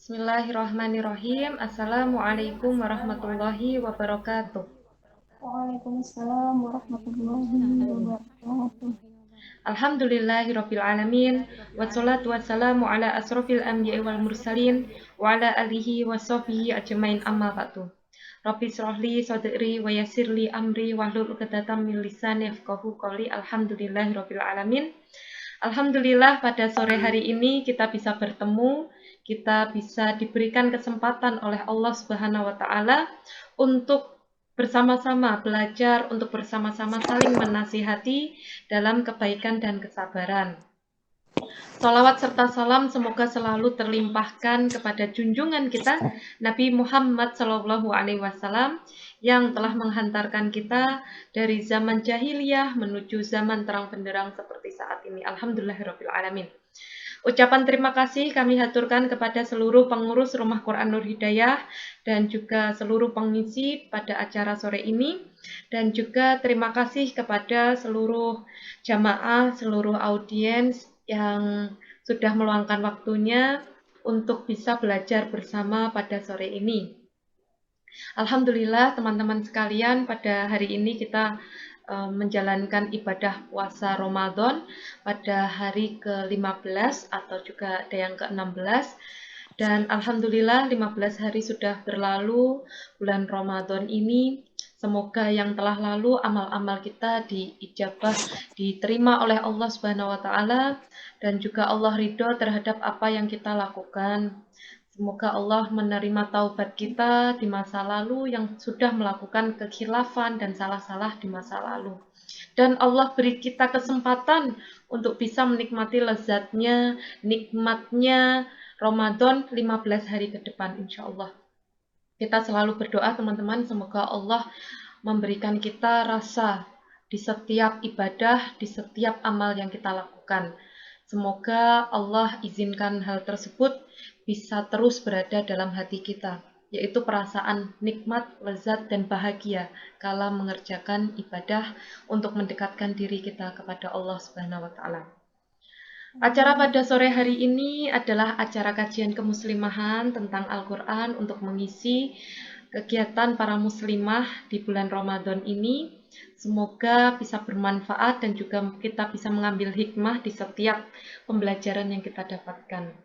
Bismillahirrahmanirrahim. Assalamualaikum warahmatullahi wabarakatuh. Waalaikumsalam warahmatullahi wabarakatuh. Alhamdulillahirabbil alamin. Wassalatu wassalamu ala asrofil anbiya'i wal mursalin wa ala alihi washabihi ajmain amma ba'du. Rabbi shrahli sadri wa yassirli amri wahlul 'uqdatam min lisani yafqahu qawli. Alhamdulillahirabbil alamin. Alhamdulillah pada sore hari ini kita bisa bertemu, kita bisa diberikan kesempatan oleh Allah Subhanahu wa taala untuk bersama-sama belajar, untuk bersama-sama saling menasihati dalam kebaikan dan kesabaran. Salawat serta salam semoga selalu terlimpahkan kepada junjungan kita Nabi Muhammad SAW yang telah menghantarkan kita dari zaman jahiliyah menuju zaman terang benderang seperti saat ini. Alhamdulillahirabbil alamin. Ucapan terima kasih kami haturkan kepada seluruh pengurus Rumah Quran Nur Hidayah dan juga seluruh pengisi pada acara sore ini, dan juga terima kasih kepada seluruh jamaah, seluruh audiens yang sudah meluangkan waktunya untuk bisa belajar bersama pada sore ini. Alhamdulillah teman-teman sekalian, pada hari ini kita menjalankan ibadah puasa Ramadan pada hari ke-15 atau juga ada yang ke-16, dan alhamdulillah 15 hari sudah berlalu bulan Ramadan ini. Semoga yang telah lalu amal-amal kita diijabah, diterima oleh Allah Subhanahu wa taala, dan juga Allah ridho terhadap apa yang kita lakukan. Semoga Allah menerima taubat kita di masa lalu yang sudah melakukan kekhilafan dan salah-salah di masa lalu. Dan Allah beri kita kesempatan untuk bisa menikmati lezatnya, nikmatnya Ramadan 15 hari ke depan, insya Allah. Kita selalu berdoa teman-teman, semoga Allah memberikan kita rasa di setiap ibadah, di setiap amal yang kita lakukan. Semoga Allah izinkan hal tersebut bisa terus berada dalam hati kita, yaitu perasaan nikmat, lezat, dan bahagia kala mengerjakan ibadah untuk mendekatkan diri kita kepada Allah Subhanahu wa taala. Acara pada sore hari ini adalah acara kajian kemuslimahan tentang Al-Quran untuk mengisi kegiatan para muslimah di bulan Ramadan ini. Semoga bisa bermanfaat dan juga kita bisa mengambil hikmah di setiap pembelajaran yang kita dapatkan.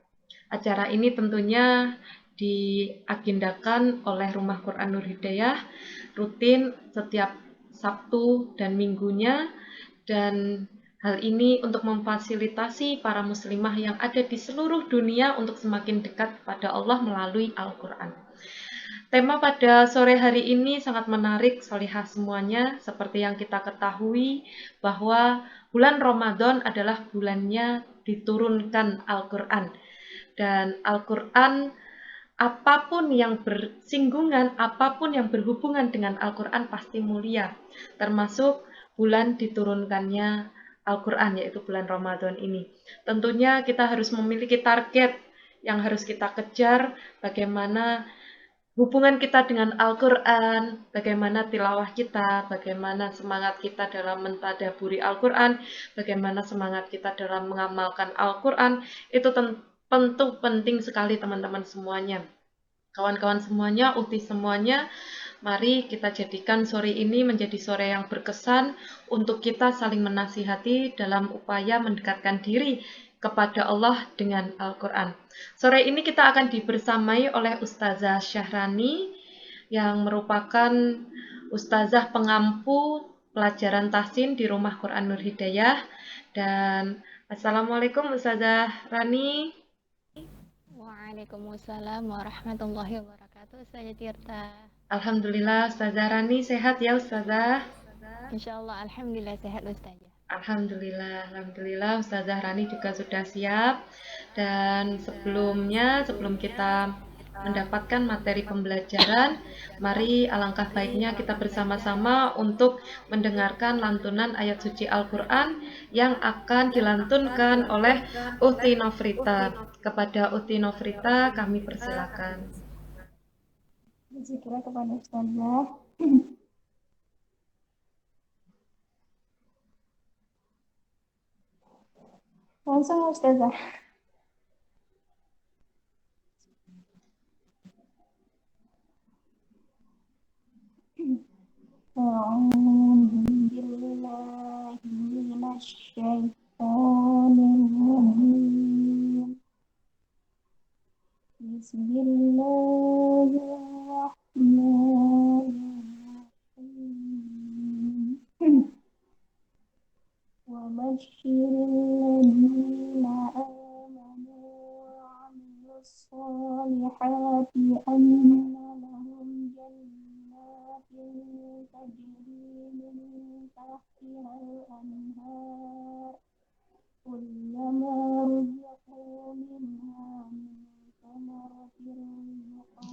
Acara ini tentunya diagendakan oleh Rumah Quran Nur Hidayah rutin setiap Sabtu dan Minggunya, dan hal ini untuk memfasilitasi para muslimah yang ada di seluruh dunia untuk semakin dekat kepada Allah melalui Al-Quran. Tema pada sore hari ini sangat menarik, solihah semuanya. Seperti yang kita ketahui bahwa bulan Ramadan adalah bulannya diturunkan Al-Quran. Dan Al-Quran, apapun yang bersinggungan, apapun yang berhubungan dengan Al-Quran pasti mulia. Termasuk bulan diturunkannya Al-Quran, yaitu bulan Ramadan ini. Tentunya kita harus memiliki target yang harus kita kejar, bagaimana hubungan kita dengan Al-Quran, bagaimana tilawah kita, bagaimana semangat kita dalam mentadaburi Al-Quran, bagaimana semangat kita dalam mengamalkan Al-Quran. Itu tentu penting sekali teman-teman semuanya. Kawan-kawan semuanya, uhti semuanya, mari kita jadikan sore ini menjadi sore yang berkesan untuk kita saling menasihati dalam upaya mendekatkan diri kepada Allah dengan Al-Quran. Sore ini kita akan dibersamai oleh Ustazah Syahrani yang merupakan Ustazah pengampu pelajaran tahsin di Rumah Quran Nur Hidayah. Dan Assalamualaikum Ustazah Rani. Waalaikumsalam warahmatullahi wabarakatuh. Saya Tirta. Alhamdulillah Ustazah Rani sehat ya Ustazah? Insya Allah, alhamdulillah sehat Ustazah. Alhamdulillah Ustazah Rani juga sudah siap. Dan sebelum kita mendapatkan materi pembelajaran, mari alangkah baiknya kita bersama-sama untuk mendengarkan lantunan ayat suci Al-Quran yang akan dilantunkan oleh Uhti Nofrita. Kepada Uhti Nofrita kami persilakan. Zikirnya kepada Ustazah. Langsung Ustazah. الشيطان الرجيم. بسم الله الرحمن الرحيم. وبشر الذين آمنوا وعملوا الصالحات أن لهم جنات تجري من تحتها الأنهار كلما رزقوا منها من ثمرة رزقا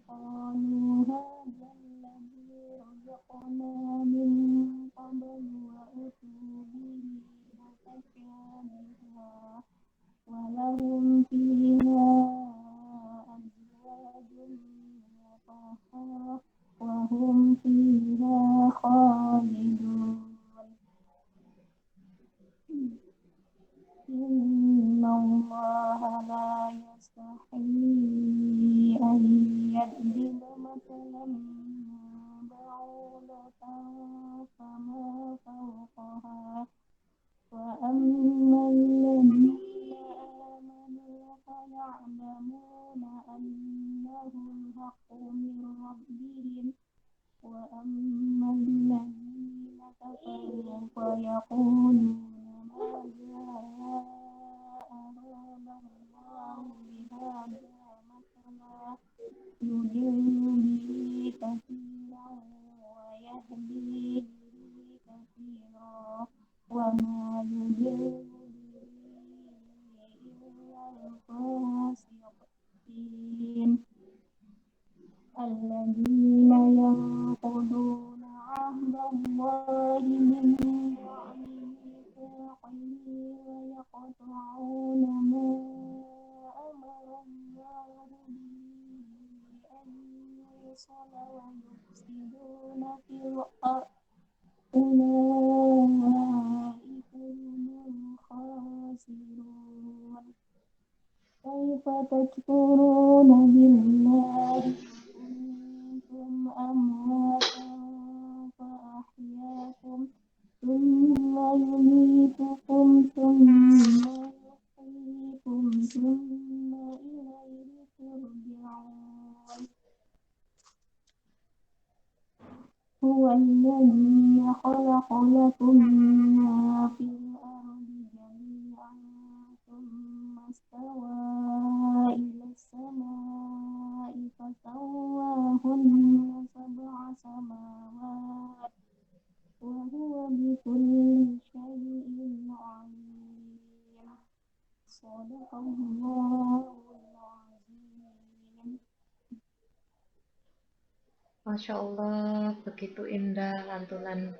قالوا هذا الذي رزقنا من قبل وأتوا به متشابها ولهم فيها أزواج مطهرة وهم فيها خالدون. إن الله لا يستحيي أن يضرب مثلا بعوضة فما فوقها وأما الذين آمنوا فيعلمون أنه الحق من ربهم وأما الذين كفروا فيقولون ماذا أراد الله بهذا مثلا يضل به كثيرا ويهدي به كثيرا وما يضل به إلا الفاسقين الذين ينقضون عهد الله من بعد ميثاقه ويقطعون ما أمر الله به أن يوصل ويفسدون في الأرض أولئك هم الخاسرون. كيف تكفرون بالله وكنتم أمواتا فأحياكم ثم يميتكم ثم يحييكم ثم إليه ترجعون. هو الذي خلق لكم ما في الأرض جميعا ثم استوى إلى السماء فسواهن سبع سماوات وهو بكل شيء عليم. صدق الله العظيم. Masya Allah, begitu indah lantunan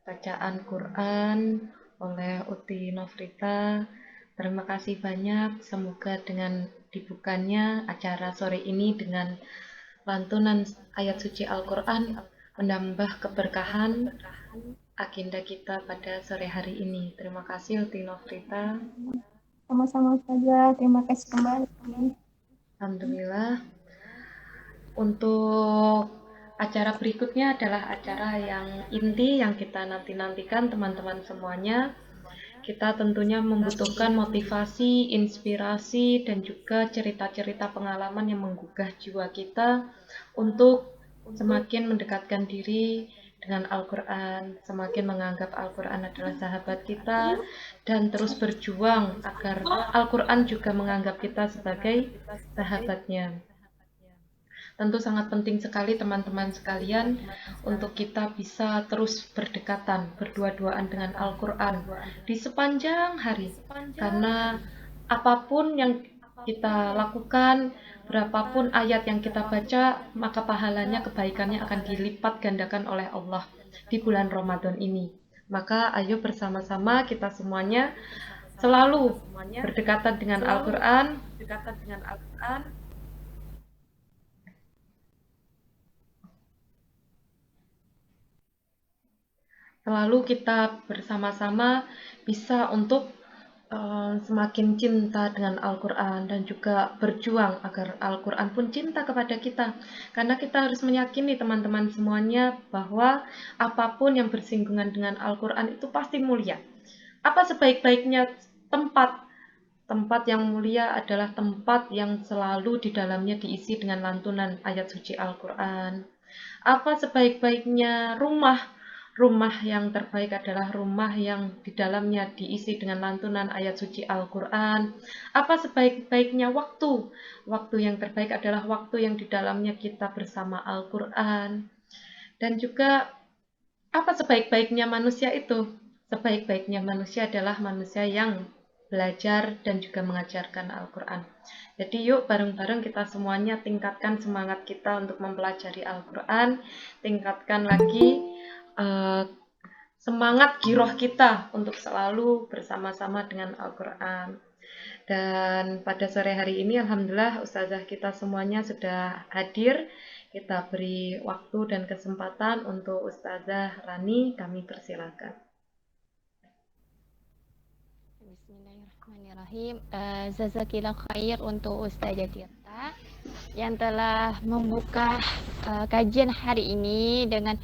bacaan Quran oleh Uti Nofrita. Terima kasih banyak, semoga dengan dibukanya acara sore ini dengan lantunan ayat suci Al-Quran menambah keberkahan agenda kita pada sore hari ini. Terima kasih Uti Nofrita. Sama-sama saja, terima kasih kembali. Alhamdulillah. Untuk acara berikutnya adalah acara yang inti yang kita nanti-nantikan teman-teman semuanya. Kita tentunya membutuhkan motivasi, inspirasi, dan juga cerita-cerita pengalaman yang menggugah jiwa kita untuk semakin mendekatkan diri dengan Al-Quran, semakin menganggap Al-Quran adalah sahabat kita, dan terus berjuang agar Al-Quran juga menganggap kita sebagai sahabatnya. Tentu sangat penting sekali teman-teman sekalian untuk kita bisa terus berdekatan, berdua-duaan dengan Al-Quran di sepanjang hari. Karena apapun yang kita lakukan, berapapun ayat yang kita baca, maka pahalanya, kebaikannya akan dilipat gandakan oleh Allah di bulan Ramadan ini. Maka ayo bersama-sama kita semuanya selalu berdekatan dengan Al-Quran, selalu kita bersama-sama bisa untuk semakin cinta dengan Al-Quran dan juga berjuang agar Al-Quran pun cinta kepada kita. Karena kita harus meyakini teman-teman semuanya bahwa apapun yang bersinggungan dengan Al-Quran itu pasti mulia. Apa sebaik-baiknya tempat? Tempat yang mulia adalah tempat yang selalu di dalamnya diisi dengan lantunan ayat suci Al-Quran. Apa sebaik-baiknya rumah? Rumah yang terbaik adalah rumah yang di dalamnya diisi dengan lantunan ayat suci Al-Quran. Apa sebaik-baiknya waktu? Waktu yang terbaik adalah waktu yang di dalamnya kita bersama Al-Quran. Dan juga apa sebaik-baiknya manusia itu? Sebaik-baiknya manusia adalah manusia yang belajar dan juga mengajarkan Al-Quran. Jadi yuk bareng-bareng kita semuanya tingkatkan semangat kita untuk mempelajari Al-Quran, tingkatkan lagi uh, semangat giroh kita untuk selalu bersama-sama dengan Al-Quran. Dan pada sore hari ini Alhamdulillah Ustazah kita semuanya sudah hadir. Kita beri waktu dan kesempatan untuk Ustazah Rani, kami persilakan. Bismillahirrahmanirrahim. Jazakillah khair untuk Ustazah Tirta yang telah membuka kajian hari ini dengan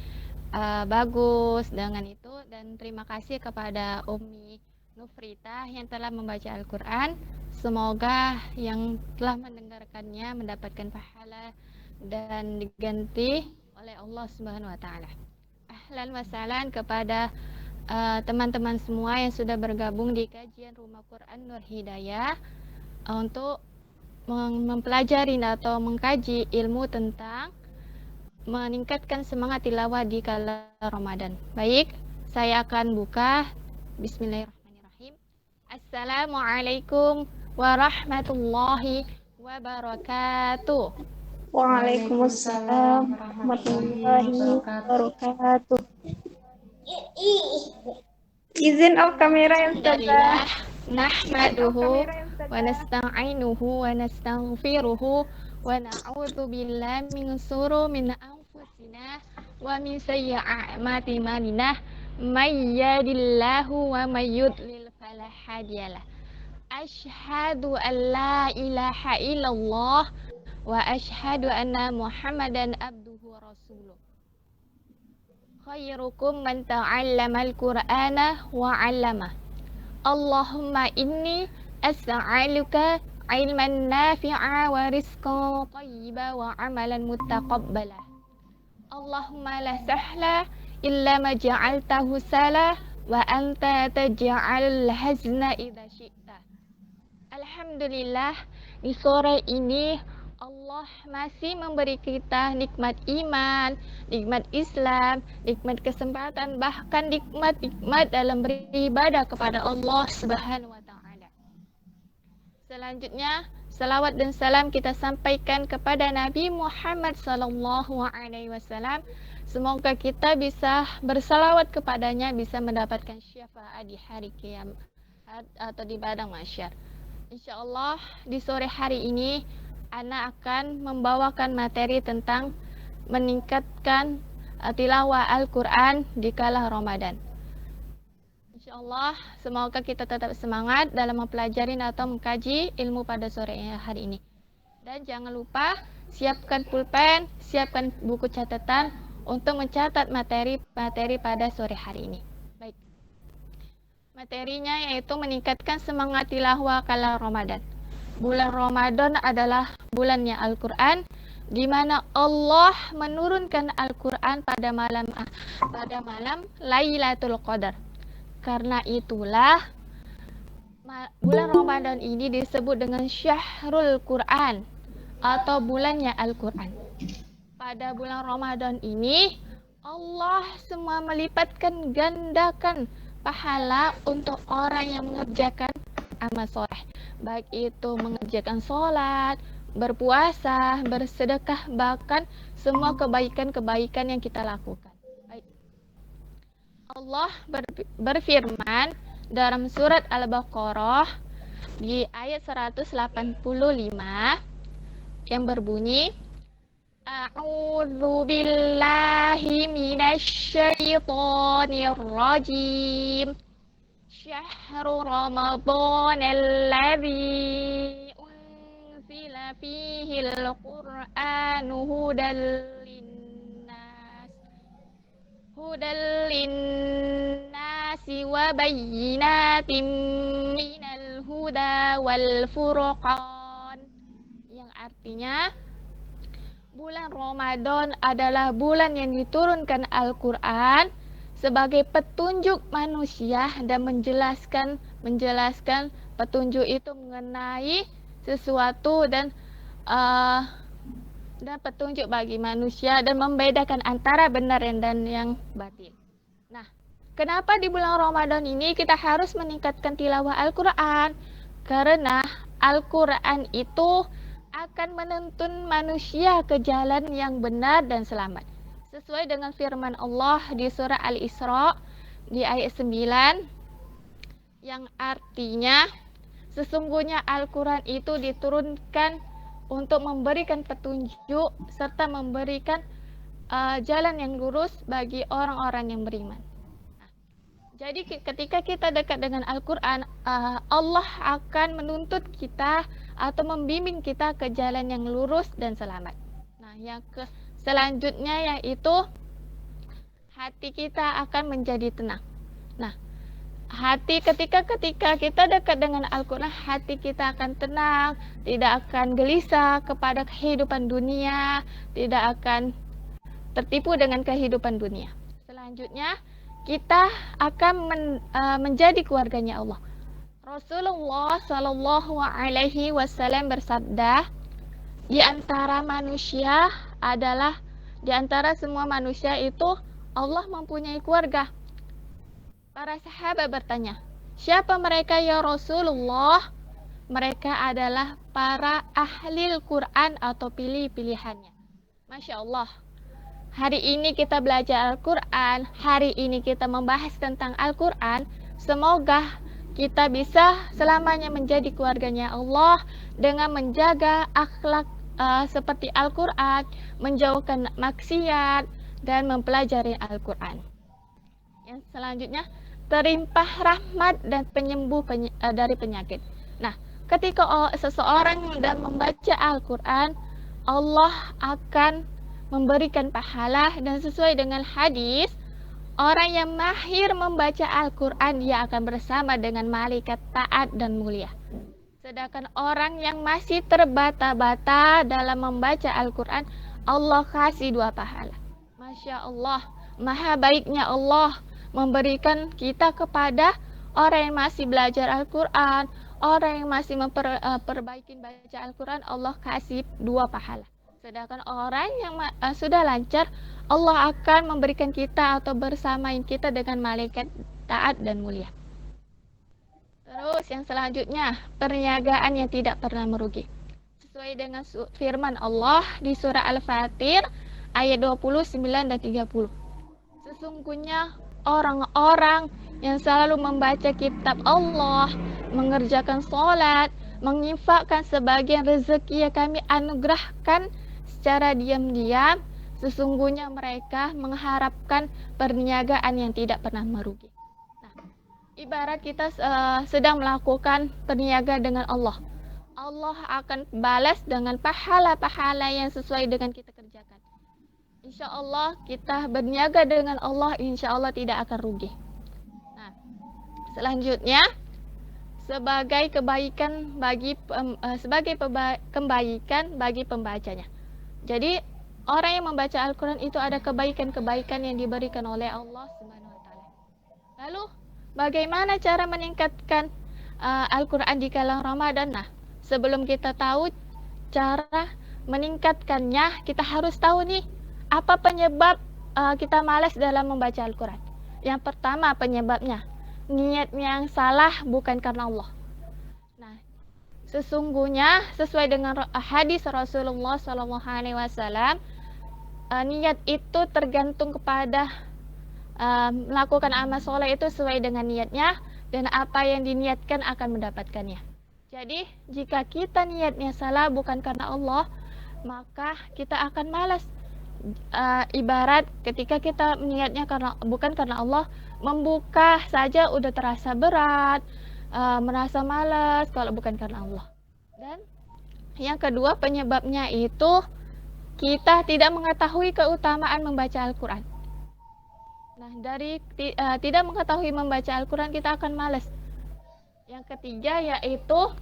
bagus dengan itu, dan terima kasih kepada Umi Nufrita yang telah membaca Al-Quran. Semoga yang telah mendengarkannya mendapatkan pahala dan diganti oleh Allah Subhanahu wa taala. Ahlan wa sahlan kepada teman-teman semua yang sudah bergabung di kajian Rumah Quran Nur Hidayah untuk mempelajari atau mengkaji ilmu tentang meningkatkan semangat tilawah di kala Ramadan. Baik, saya akan buka. Bismillahirrahmanirrahim. Assalamualaikum warahmatullahi wabarakatuh. Waalaikumsalam warahmatullahi wabarakatuh. Izin off kamera ya Ustazah. Nahmaduhu wa nasta'inuhu wa nastaghfiruhu wa na'udzu billahi min min anfusina wa min sayyi'ati a'malina may yahdihillahu wa may yudlil fala hadiyalah. Asyhadu an la ilaha illallah wa asyhadu anna Muhammadan abduhu wa rasuluh. Khairukum man ta'allamal Qur'ana wa 'allamah. Allahumma inni as'aluka ilman nafi'a wa rizqan thayyiba wa 'amalan mutaqabbala. Allahumma la sahla illa ma ja'altahu sala wa anta taj'alul hazna idza syi'ta. Alhamdulillah, di sore ini Allah masih memberi kita nikmat iman, nikmat Islam, nikmat kesempatan, bahkan nikmat dalam beribadah kepada Allah Subhanahu wa taala. Selanjutnya, salawat dan salam kita sampaikan kepada Nabi Muhammad sallallahu alaihi wasallam. Semoga kita bisa bersalawat kepadanya, bisa mendapatkan syafaat di hari kiamat atau di padang mahsyar. Insyaallah di sore hari ini Ana akan membawakan materi tentang meningkatkan tilawah Al-Quran di kala Ramadan. Insyaallah, semoga kita tetap semangat dalam mempelajari atau mengkaji ilmu pada sore hari ini. Dan jangan lupa siapkan pulpen, siapkan buku catatan untuk mencatat materi-materi pada sore hari ini. Baik. Materinya yaitu meningkatkan semangat tilawah kala Ramadan. Bulan Ramadan adalah bulannya Al-Quran, di mana Allah menurunkan Al-Quran pada malam Lailatul Qadar. Karena itulah bulan Ramadan ini disebut dengan Syahrul Quran atau bulannya Al-Quran. Pada bulan Ramadan ini Allah semua melipatkan gandakan pahala untuk orang yang mengerjakan amal soleh, baik itu mengerjakan sholat, berpuasa, bersedekah, bahkan semua kebaikan-kebaikan yang kita lakukan. Baik. Allah berfirman dalam surat Al-Baqarah di ayat 185 yang berbunyi, A'udzu billahi minasyaitonir rajim. Syahrul Ramadan alladzi unzila fihi al-Qur'anu hudal linnas nasi wa bayyinatin minal huda wal furqan. Yang artinya bulan Ramadan adalah bulan yang diturunkan Al-Quran sebagai petunjuk manusia dan menjelaskan petunjuk itu mengenai sesuatu dan petunjuk bagi manusia dan membedakan antara benar dan yang batil. Nah, kenapa di bulan Ramadan ini kita harus meningkatkan tilawah Al-Quran? Karena Al-Quran itu akan menuntun manusia ke jalan yang benar dan selamat. Sesuai dengan firman Allah di surah Al-Isra di ayat 9 yang artinya sesungguhnya Al-Quran itu diturunkan untuk memberikan petunjuk serta memberikan jalan yang lurus bagi orang-orang yang beriman. Jadi ketika kita dekat dengan Al-Quran, Allah akan menuntut kita atau membimbing kita ke jalan yang lurus dan selamat. Nah, yang selanjutnya yaitu hati kita akan menjadi tenang. Nah, hati ketika kita dekat dengan Al-Quran, hati kita akan tenang, tidak akan gelisah kepada kehidupan dunia, tidak akan tertipu dengan kehidupan dunia. Selanjutnya, kita akan menjadi keluarganya Allah. Rasulullah Shallallahu Alaihi Wasallam bersabda, di antara semua manusia itu Allah mempunyai keluarga. Para sahabat bertanya, siapa mereka ya Rasulullah? Mereka adalah para ahli Al-Quran atau pilih-pilihannya. Masya Allah. Hari ini kita belajar Al-Quran, hari ini kita membahas tentang Al-Quran. Semoga kita bisa selamanya menjadi keluarganya Allah dengan menjaga akhlak seperti Al-Quran, menjauhkan maksiat, dan mempelajari Al-Quran. Yang selanjutnya, terimpah rahmat dan penyembuh dari penyakit. Nah, ketika seseorang sedang membaca Al-Quran, Allah akan memberikan pahala dan sesuai dengan hadis, orang yang mahir membaca Al-Quran, dia akan bersama dengan malaikat taat dan mulia. Sedangkan orang yang masih terbata-bata dalam membaca Al-Quran, Allah kasih 2 pahala. Masya Allah, maha baiknya Allah memberikan kita kepada orang yang masih belajar Al-Quran, orang yang masih memperbaiki baca Al-Quran, Allah kasih 2 pahala. Sedangkan orang yang sudah lancar, Allah akan memberikan kita atau bersamain kita dengan malaikat taat dan mulia. Terus yang selanjutnya, perniagaan yang tidak pernah merugi. Sesuai dengan firman Allah di surah Al-Fatir ayat 29 dan 30. Sesungguhnya orang-orang yang selalu membaca kitab Allah, mengerjakan sholat, menginfakkan sebagian rezeki yang kami anugerahkan secara diam-diam, sesungguhnya mereka mengharapkan perniagaan yang tidak pernah merugi. Nah, ibarat kita sedang melakukan perniagaan dengan Allah. Allah akan balas dengan pahala-pahala yang sesuai dengan kita kerjakan. Insya Allah kita berniaga dengan Allah, insya Allah tidak akan rugi. Nah, selanjutnya sebagai kebaikan bagi kebaikan bagi pembacanya. Jadi orang yang membaca Al-Quran itu ada kebaikan-kebaikan yang diberikan oleh Allah Subhanahu wa taala. Lalu bagaimana cara meningkatkan Al-Quran di kala Ramadan? Nah, sebelum kita tahu cara meningkatkannya, kita harus tahu nih apa penyebab kita malas dalam membaca Al-Quran. Yang pertama penyebabnya, niat yang salah bukan karena Allah. Nah, sesungguhnya sesuai dengan hadis Rasulullah SAW, niat itu tergantung kepada melakukan amal soleh itu sesuai dengan niatnya, dan apa yang diniatkan akan mendapatkannya. Jadi jika kita niatnya salah bukan karena Allah, maka kita akan malas. Ibarat ketika kita niatnya bukan karena Allah, membuka saja udah terasa berat, merasa malas kalau bukan karena Allah. Dan yang kedua penyebabnya itu kita tidak mengetahui keutamaan membaca Al-Quran. Nah, dari tidak mengetahui membaca Al-Quran, kita akan malas. Yang ketiga yaitu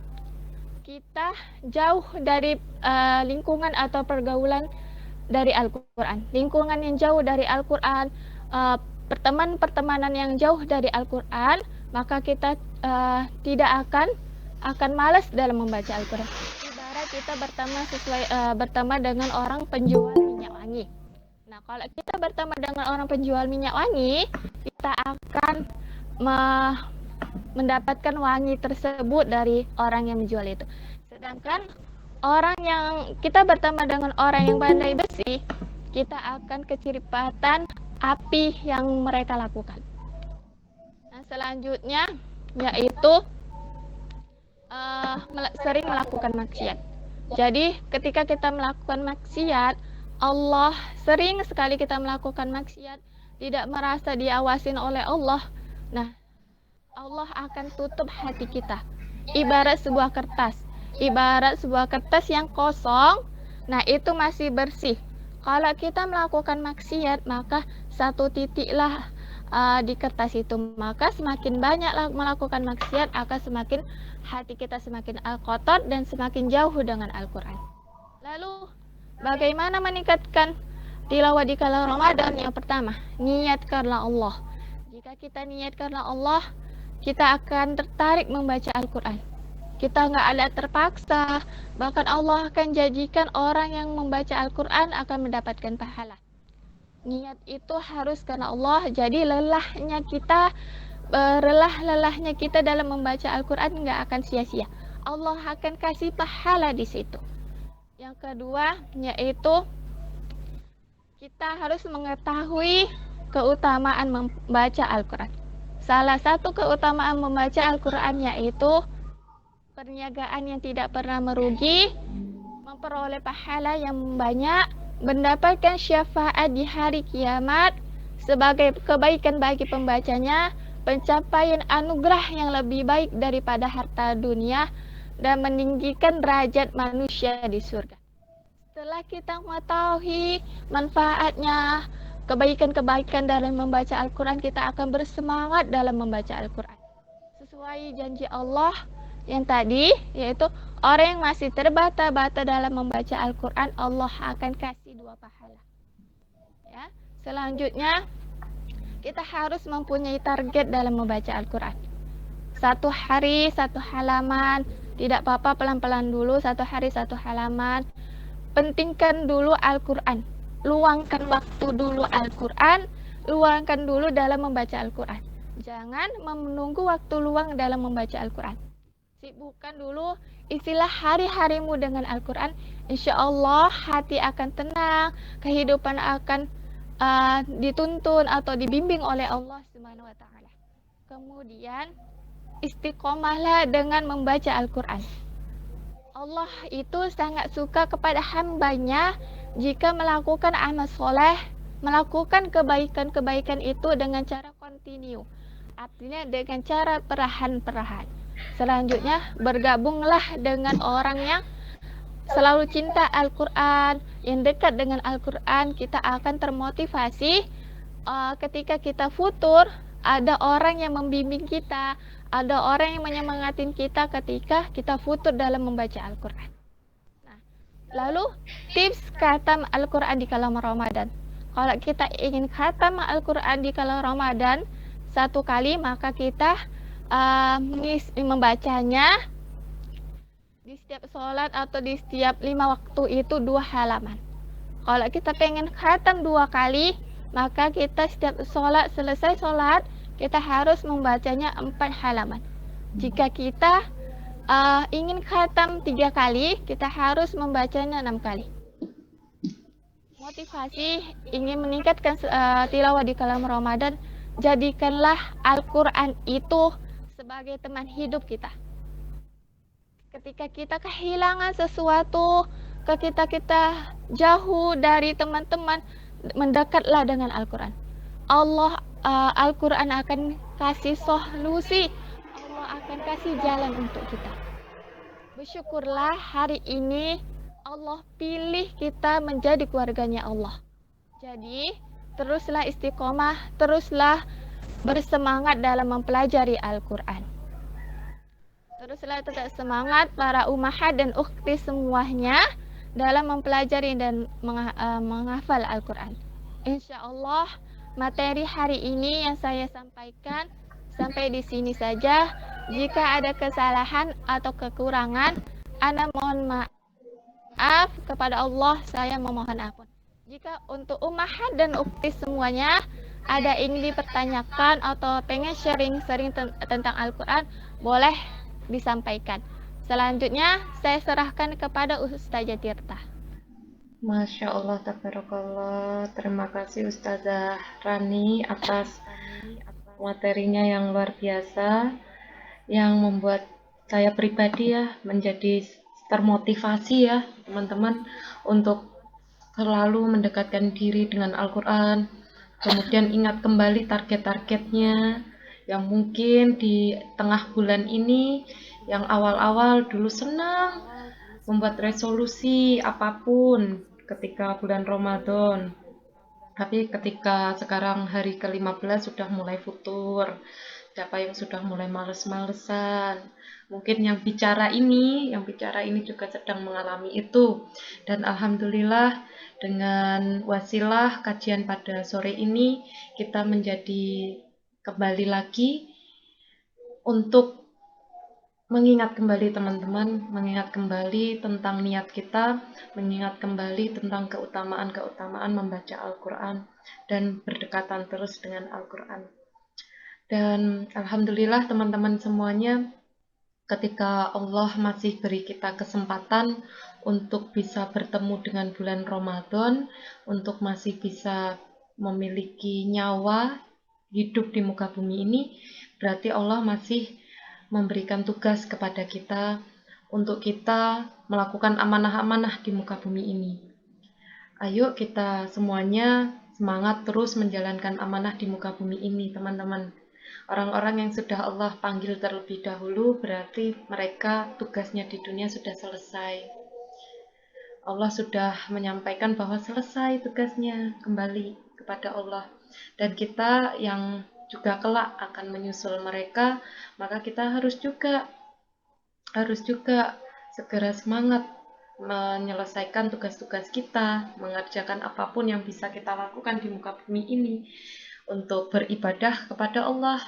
kita jauh dari lingkungan atau pergaulan dari Al-Quran. Lingkungan yang jauh dari Al-Quran, pertemanan yang jauh dari Al-Quran, maka kita tidak akan malas dalam membaca Al-Quran. Ibarat kita berteman dengan orang penjual minyak wangi. Nah, kalau kita berteman dengan orang penjual minyak wangi, kita akan mendapatkan wangi tersebut dari orang yang menjual itu. Sedangkan orang yang kita berteman dengan orang yang pandai besi, kita akan keceripatan api yang mereka lakukan. Nah, selanjutnya yaitu sering melakukan maksiat. Jadi ketika kita melakukan maksiat, Allah sering sekali kita melakukan maksiat, tidak merasa diawasin oleh Allah. Nah, Allah akan tutup hati kita. Ibarat sebuah kertas yang kosong, nah itu masih bersih. Kalau kita melakukan maksiat, maka satu titiklah di kertas itu. Maka semakin banyak melakukan maksiat, akan semakin hati kita semakin kotor dan semakin jauh dengan Al-Quran. Lalu, bagaimana meningkatkan tilawah di kala Ramadan? Yang pertama, niat karena Allah. Jika kita niat karena Allah, kita akan tertarik membaca Al-Quran. Kita nggak ada terpaksa, bahkan Allah akan jadikan orang yang membaca Al-Quran akan mendapatkan pahala. Niat itu harus karena Allah, jadi lelahnya kita dalam membaca Al-Quran nggak akan sia-sia. Allah akan kasih pahala di situ. Yang kedua, yaitu kita harus mengetahui keutamaan membaca Al-Quran. Salah satu keutamaan membaca Al-Quran yaitu perniagaan yang tidak pernah merugi, memperoleh pahala yang banyak, mendapatkan syafaat di hari kiamat sebagai kebaikan bagi pembacanya, pencapaian anugerah yang lebih baik daripada harta dunia, dan meninggikan derajat manusia di surga. Setelah kita mengetahui manfaatnya, kebaikan-kebaikan dalam membaca Al-Quran, kita akan bersemangat dalam membaca Al-Quran. Sesuai janji Allah yang tadi, yaitu orang yang masih terbata-bata dalam membaca Al-Quran, Allah akan kasih 2 pahala. Ya. Selanjutnya, kita harus mempunyai target dalam membaca Al-Quran. 1 hari 1 halaman, tidak apa-apa, pelan-pelan dulu, 1 hari 1 halaman. Pentingkan dulu Al-Quran. Luangkan waktu dulu Al-Quran, luangkan dulu dalam membaca Al-Quran. Jangan menunggu waktu luang dalam membaca Al-Quran. Sibukkan dulu istilah hari-harimu dengan Al-Quran. Insya Allah hati akan tenang, kehidupan akan dituntun atau dibimbing oleh Allah Subhanahu wa Ta'ala. Kemudian istiqomahlah dengan membaca Al-Quran. Allah itu sangat suka kepada hambanya jika melakukan amal soleh, melakukan kebaikan-kebaikan itu dengan cara kontinu. Artinya dengan cara perlahan-perlahan. Selanjutnya, bergabunglah dengan orang yang selalu cinta Al-Quran, yang dekat dengan Al-Quran. Kita akan termotivasi ketika kita futur, ada orang yang membimbing kita, ada orang yang menyemangatin kita ketika kita futur dalam membaca Al-Quran. Nah, lalu tips khatam Al-Quran di kala Ramadan. Kalau kita ingin khatam Al-Quran di kala Ramadan 1 kali, maka kita membacanya di setiap sholat atau di setiap 5 waktu itu 2 halaman. Kalau kita pengen khatam 2 kali, maka kita setiap sholat, selesai sholat, kita harus membacanya 4 halaman. Jika kita ingin khatam 3 kali, kita harus membacanya 6 kali. Motivasi ingin meningkatkan tilawah di kala Ramadan, jadikanlah Al-Quran itu sebagai teman hidup kita. Ketika kita kehilangan sesuatu, ketika kita jauh dari teman-teman, mendekatlah dengan Al-Quran. Al-Quran akan kasih solusi, Allah akan kasih jalan untuk kita. Bersyukurlah hari ini Allah pilih kita menjadi keluarganya Allah. Jadi teruslah istiqomah, teruslah bersemangat dalam mempelajari Al-Quran. Teruslah tetap semangat para ummahat dan ukhti semuanya dalam mempelajari dan menghafal Al-Quran. Insya Allah materi hari ini yang saya sampaikan sampai di sini saja. Jika ada kesalahan atau kekurangan, ana mohon maaf kepada Allah, saya memohon ampun. Jika untuk ummahat dan ukhti semuanya ada ingin dipertanyakan atau pengen sharing-sharing tentang Al-Quran, boleh disampaikan. Selanjutnya saya serahkan kepada Ustazah Tirta. Masya Allah, tabarakallah. Terima kasih Ustazah Rani atas materinya yang luar biasa, yang membuat saya pribadi ya menjadi termotivasi ya teman-teman untuk selalu mendekatkan diri dengan Al-Quran. Kemudian ingat kembali target-targetnya yang mungkin di tengah bulan ini, yang awal-awal dulu senang membuat resolusi apapun ketika bulan Ramadan. Tapi ketika sekarang hari ke-15 sudah mulai futur, siapa yang sudah mulai males-malesan. Mungkin yang bicara ini juga sedang mengalami itu. Dan alhamdulillah dengan wasilah kajian pada sore ini kita menjadi kembali lagi untuk mengingat kembali teman-teman, mengingat kembali tentang niat kita, mengingat kembali tentang keutamaan-keutamaan membaca Al-Quran dan berdekatan terus dengan Al-Quran. Dan alhamdulillah teman-teman semuanya, ketika Allah masih beri kita kesempatan untuk bisa bertemu dengan bulan Ramadan, untuk masih bisa memiliki nyawa hidup di muka bumi ini, berarti Allah masih memberikan tugas kepada kita untuk kita melakukan amanah-amanah di muka bumi ini. Ayo kita semuanya semangat terus menjalankan amanah di muka bumi ini, teman-teman. Orang-orang yang sudah Allah panggil terlebih dahulu berarti mereka tugasnya di dunia sudah selesai. Allah sudah menyampaikan bahwa selesai tugasnya, kembali kepada Allah. Dan kita yang juga kelak akan menyusul mereka, maka kita harus juga segera semangat menyelesaikan tugas-tugas kita, mengerjakan apapun yang bisa kita lakukan di muka bumi ini untuk beribadah kepada Allah,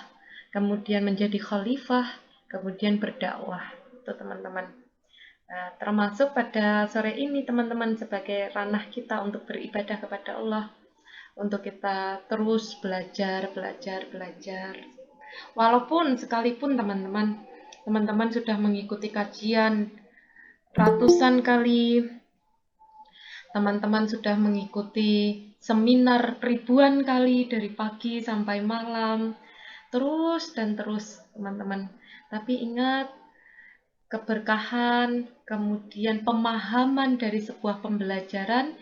kemudian menjadi khalifah, kemudian berdakwah. Itu teman-teman. Nah, termasuk pada sore ini teman-teman sebagai ranah kita untuk beribadah kepada Allah, untuk kita terus belajar. Walaupun sekalipun teman-teman sudah mengikuti kajian ratusan kali, teman-teman sudah mengikuti seminar ribuan kali dari pagi sampai malam, terus teman-teman. Tapi ingat, keberkahan, kemudian pemahaman dari sebuah pembelajaran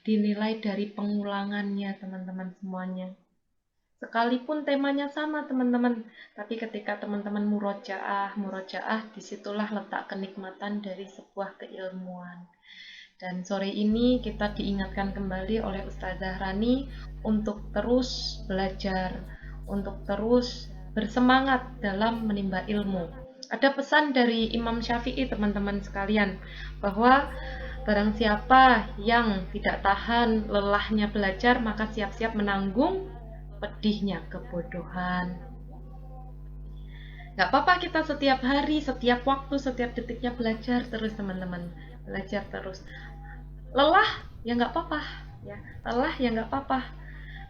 dinilai dari pengulangannya teman-teman semuanya. Sekalipun temanya sama teman-teman, tapi ketika teman-teman murojaah, disitulah letak kenikmatan dari sebuah keilmuan. Dan sore ini kita diingatkan kembali oleh Ustazah Rani untuk terus belajar, untuk terus bersemangat dalam menimba ilmu. Ada pesan dari Imam Syafi'i teman-teman sekalian, bahwa barang siapa yang tidak tahan lelahnya belajar, maka siap-siap menanggung pedihnya kebodohan. Gak apa-apa kita setiap hari, setiap waktu, setiap detiknya belajar terus teman-teman. Belajar terus. Lelah ya gak apa-apa, ya. Lelah ya gak apa-apa.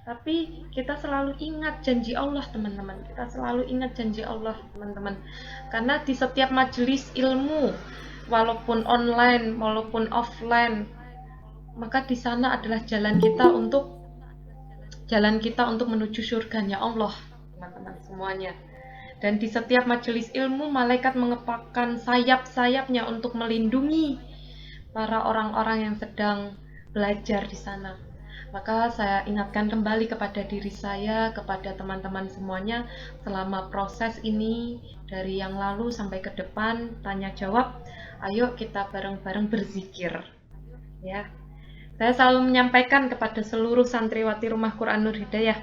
Tapi kita selalu ingat janji Allah teman-teman. Kita selalu ingat janji Allah teman-teman. Karena di setiap majelis ilmu, walaupun online, walaupun offline, maka di sana adalah jalan kita untuk menuju surganya Allah, teman-teman semuanya. Dan di setiap majelis ilmu, malaikat mengepakkan sayap-sayapnya untuk melindungi para orang-orang yang sedang belajar di sana. Maka saya ingatkan kembali kepada diri saya, kepada teman-teman semuanya, selama proses ini, dari yang lalu sampai ke depan, tanya jawab, ayo kita bareng-bareng berzikir. Ya. Saya selalu menyampaikan kepada seluruh santriwati Rumah Quran Nur Hidayah,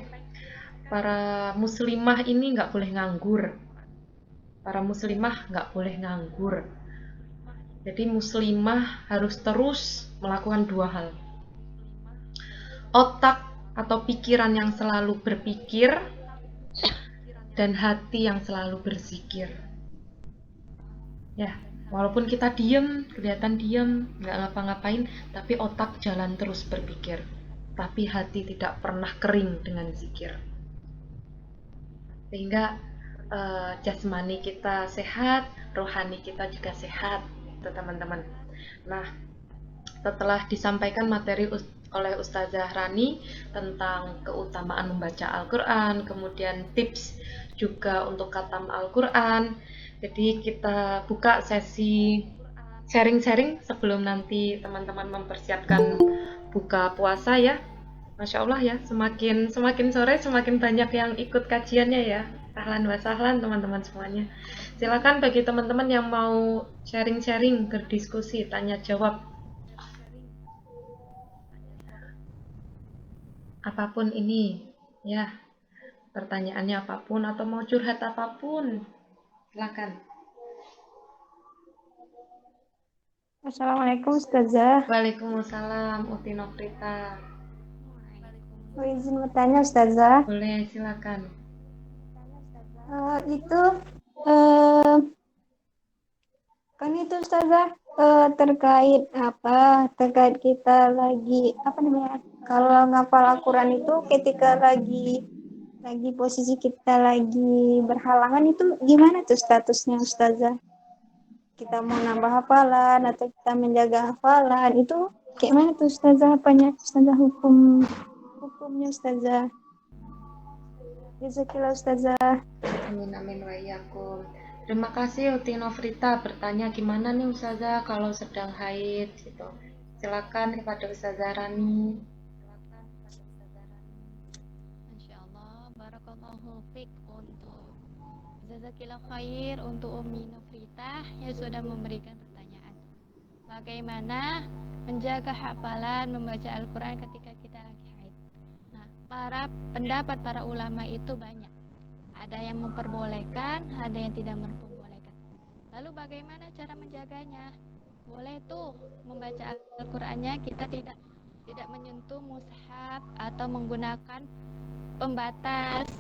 para muslimah ini nggak boleh nganggur. Para muslimah nggak boleh nganggur. Jadi muslimah harus terus melakukan dua hal. Otak atau pikiran yang selalu berpikir dan hati yang selalu berzikir. Ya, walaupun kita diem, kelihatan diem, nggak ngapa-ngapain, tapi otak jalan terus berpikir. Tapi hati tidak pernah kering dengan zikir. Sehingga jasmani kita sehat, rohani kita juga sehat, teman-teman. Nah, setelah disampaikan materi oleh Ustazah Rani tentang keutamaan membaca Al-Quran, kemudian tips juga untuk khatam Al-Quran. Jadi kita buka sesi sharing-sharing sebelum nanti teman-teman mempersiapkan buka puasa ya. Masya Allah ya, semakin sore semakin banyak yang ikut kajiannya ya. Ahlan wa sahlan teman-teman semuanya. Silakan bagi teman-teman yang mau sharing-sharing, berdiskusi, tanya jawab. Apapun ini, ya. Pertanyaannya apapun atau mau curhat apapun. Silakan. Assalamualaikum Ustazah. Waalaikumsalam, Uti Nofrita. Mau izin bertanya Ustazah. Boleh, silakan. Itu kan itu Ustazah terkait terkait kita lagi apa namanya, kalau ngapal Al-Quran itu ketika lagi posisi kita lagi berhalangan itu gimana tuh statusnya Ustazah? Kita mau nambah hafalan atau kita menjaga hafalan itu kayak mana tuh Ustazah, apanya Ustazah, hukumnya Ustazah? Jazakallah Ustazah. Amin amin wa iyyakum. Terima kasih Uti Nofrita bertanya gimana nih Ustazah kalau sedang haid gitu. Silakan kepada Ustazah Rani. Masya Allah, barakallahu fiq untuk jazakillah khair untuk Umi Nofrita yang sudah memberikan pertanyaan. Bagaimana menjaga hafalan membaca Al-Quran ketika kita lagi haid? Nah, pendapat para ulama itu banyak. Ada yang memperbolehkan, ada yang tidak memperbolehkan. Lalu bagaimana cara menjaganya? Boleh tuh membaca Al-Qur'annya kita tidak menyentuh mushaf atau menggunakan pembatas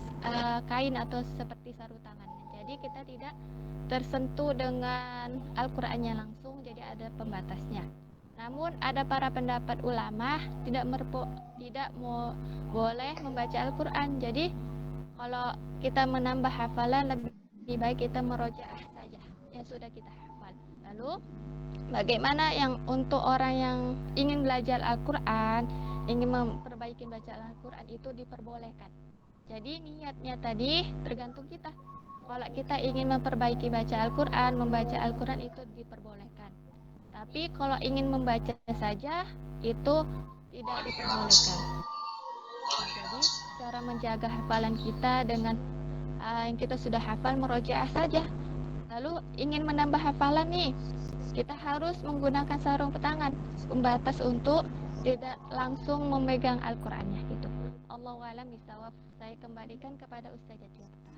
kain atau seperti sarung tangan. Jadi kita tidak tersentuh dengan Al-Qur'annya langsung, jadi ada pembatasnya. Namun ada para pendapat ulama tidak boleh membaca Al-Qur'an. Jadi kalau kita menambah hafalan lebih baik kita merojaah saja yang sudah kita hafal. Lalu bagaimana yang untuk orang yang ingin belajar Al-Quran, ingin memperbaiki bacaan Al-Quran itu diperbolehkan. Jadi niatnya tadi tergantung kita. Kalau kita ingin memperbaiki baca Al-Quran, membaca Al-Quran itu diperbolehkan. Tapi kalau ingin membaca saja itu tidak diperbolehkan. Jadi cara menjaga hafalan kita dengan yang kita sudah hafal merojaah saja. Lalu ingin menambah hafalan nih, kita harus menggunakan sarung tangan pembatas untuk tidak langsung memegang Al-Qur'annya gitu. Allahu a'lam bishawab. Saya kembalikan kepada Ustazah Tirta.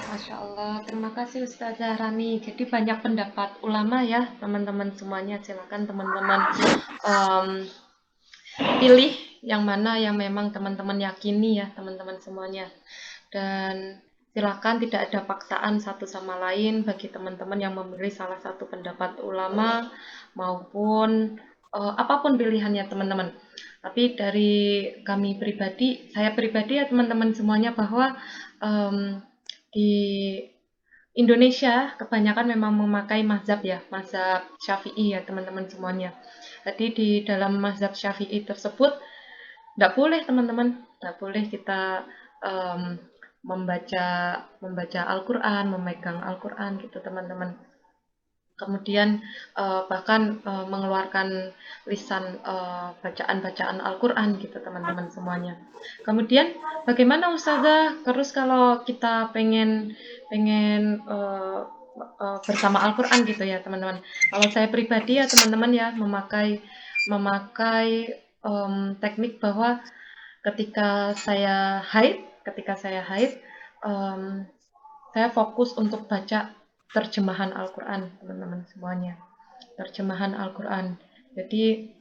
Masya Allah, terima kasih Ustazah Rani. Jadi banyak pendapat ulama ya teman-teman semuanya. Silakan teman-teman pilih yang mana yang memang teman-teman yakini ya teman-teman semuanya. Dan silakan tidak ada paksaan satu sama lain bagi teman-teman yang memilih salah satu pendapat ulama maupun apapun pilihannya teman-teman. Tapi dari kami pribadi, saya pribadi ya teman-teman semuanya, bahwa di Indonesia kebanyakan memang memakai mazhab ya, mazhab Syafi'i ya teman-teman semuanya. Jadi di dalam mazhab Syafi'i tersebut nggak boleh teman-teman, nggak boleh kita membaca Al-Quran, memegang Al-Quran gitu teman-teman. Kemudian bahkan mengeluarkan lisan bacaan-bacaan Al-Quran gitu teman-teman semuanya. Kemudian bagaimana Ustazah terus kalau kita pengen bersama Al-Quran gitu ya teman-teman. Kalau saya pribadi ya teman-teman ya memakai memakai teknik bahwa ketika saya haid, saya fokus untuk baca terjemahan Al-Quran, teman-teman semuanya. Terjemahan Al-Quran. Jadi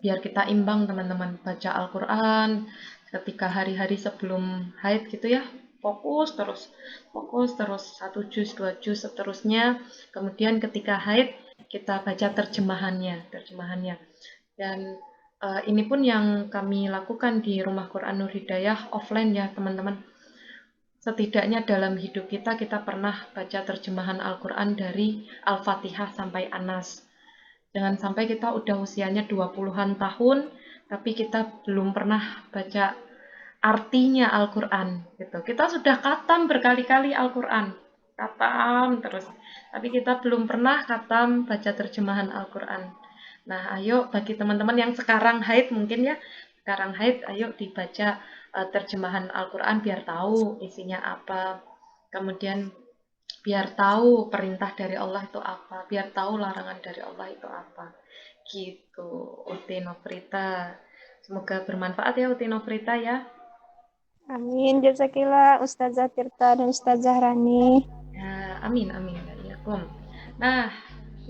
biar kita imbang, teman-teman, baca Al-Quran ketika hari-hari sebelum haid gitu ya, fokus terus 1 juz 2 juz seterusnya. Kemudian ketika haid kita baca terjemahannya. Dan ini pun yang kami lakukan di Rumah Quran Nur Hidayah offline ya, teman-teman. Setidaknya dalam hidup kita pernah baca terjemahan Al-Quran dari Al-Fatihah sampai Anas. Jangan sampai kita udah usianya 20-an tahun, tapi kita belum pernah baca artinya Al-Quran. Gitu. Kita sudah khatam berkali-kali Al-Quran. Khatam terus. Tapi kita belum pernah khatam baca terjemahan Al-Quran. Nah, ayo bagi teman-teman yang sekarang haid mungkin ya, ayo dibaca terjemahan Al-Quran biar tahu isinya apa. Kemudian biar tahu perintah dari Allah itu apa, biar tahu larangan dari Allah itu apa. Gitu, Uti Nofrita. Semoga bermanfaat ya Uti Nofrita ya. Amin. Jazakillah Ustazah Tirta dan Ustazah Rani. Ya, amin. Ya, nah,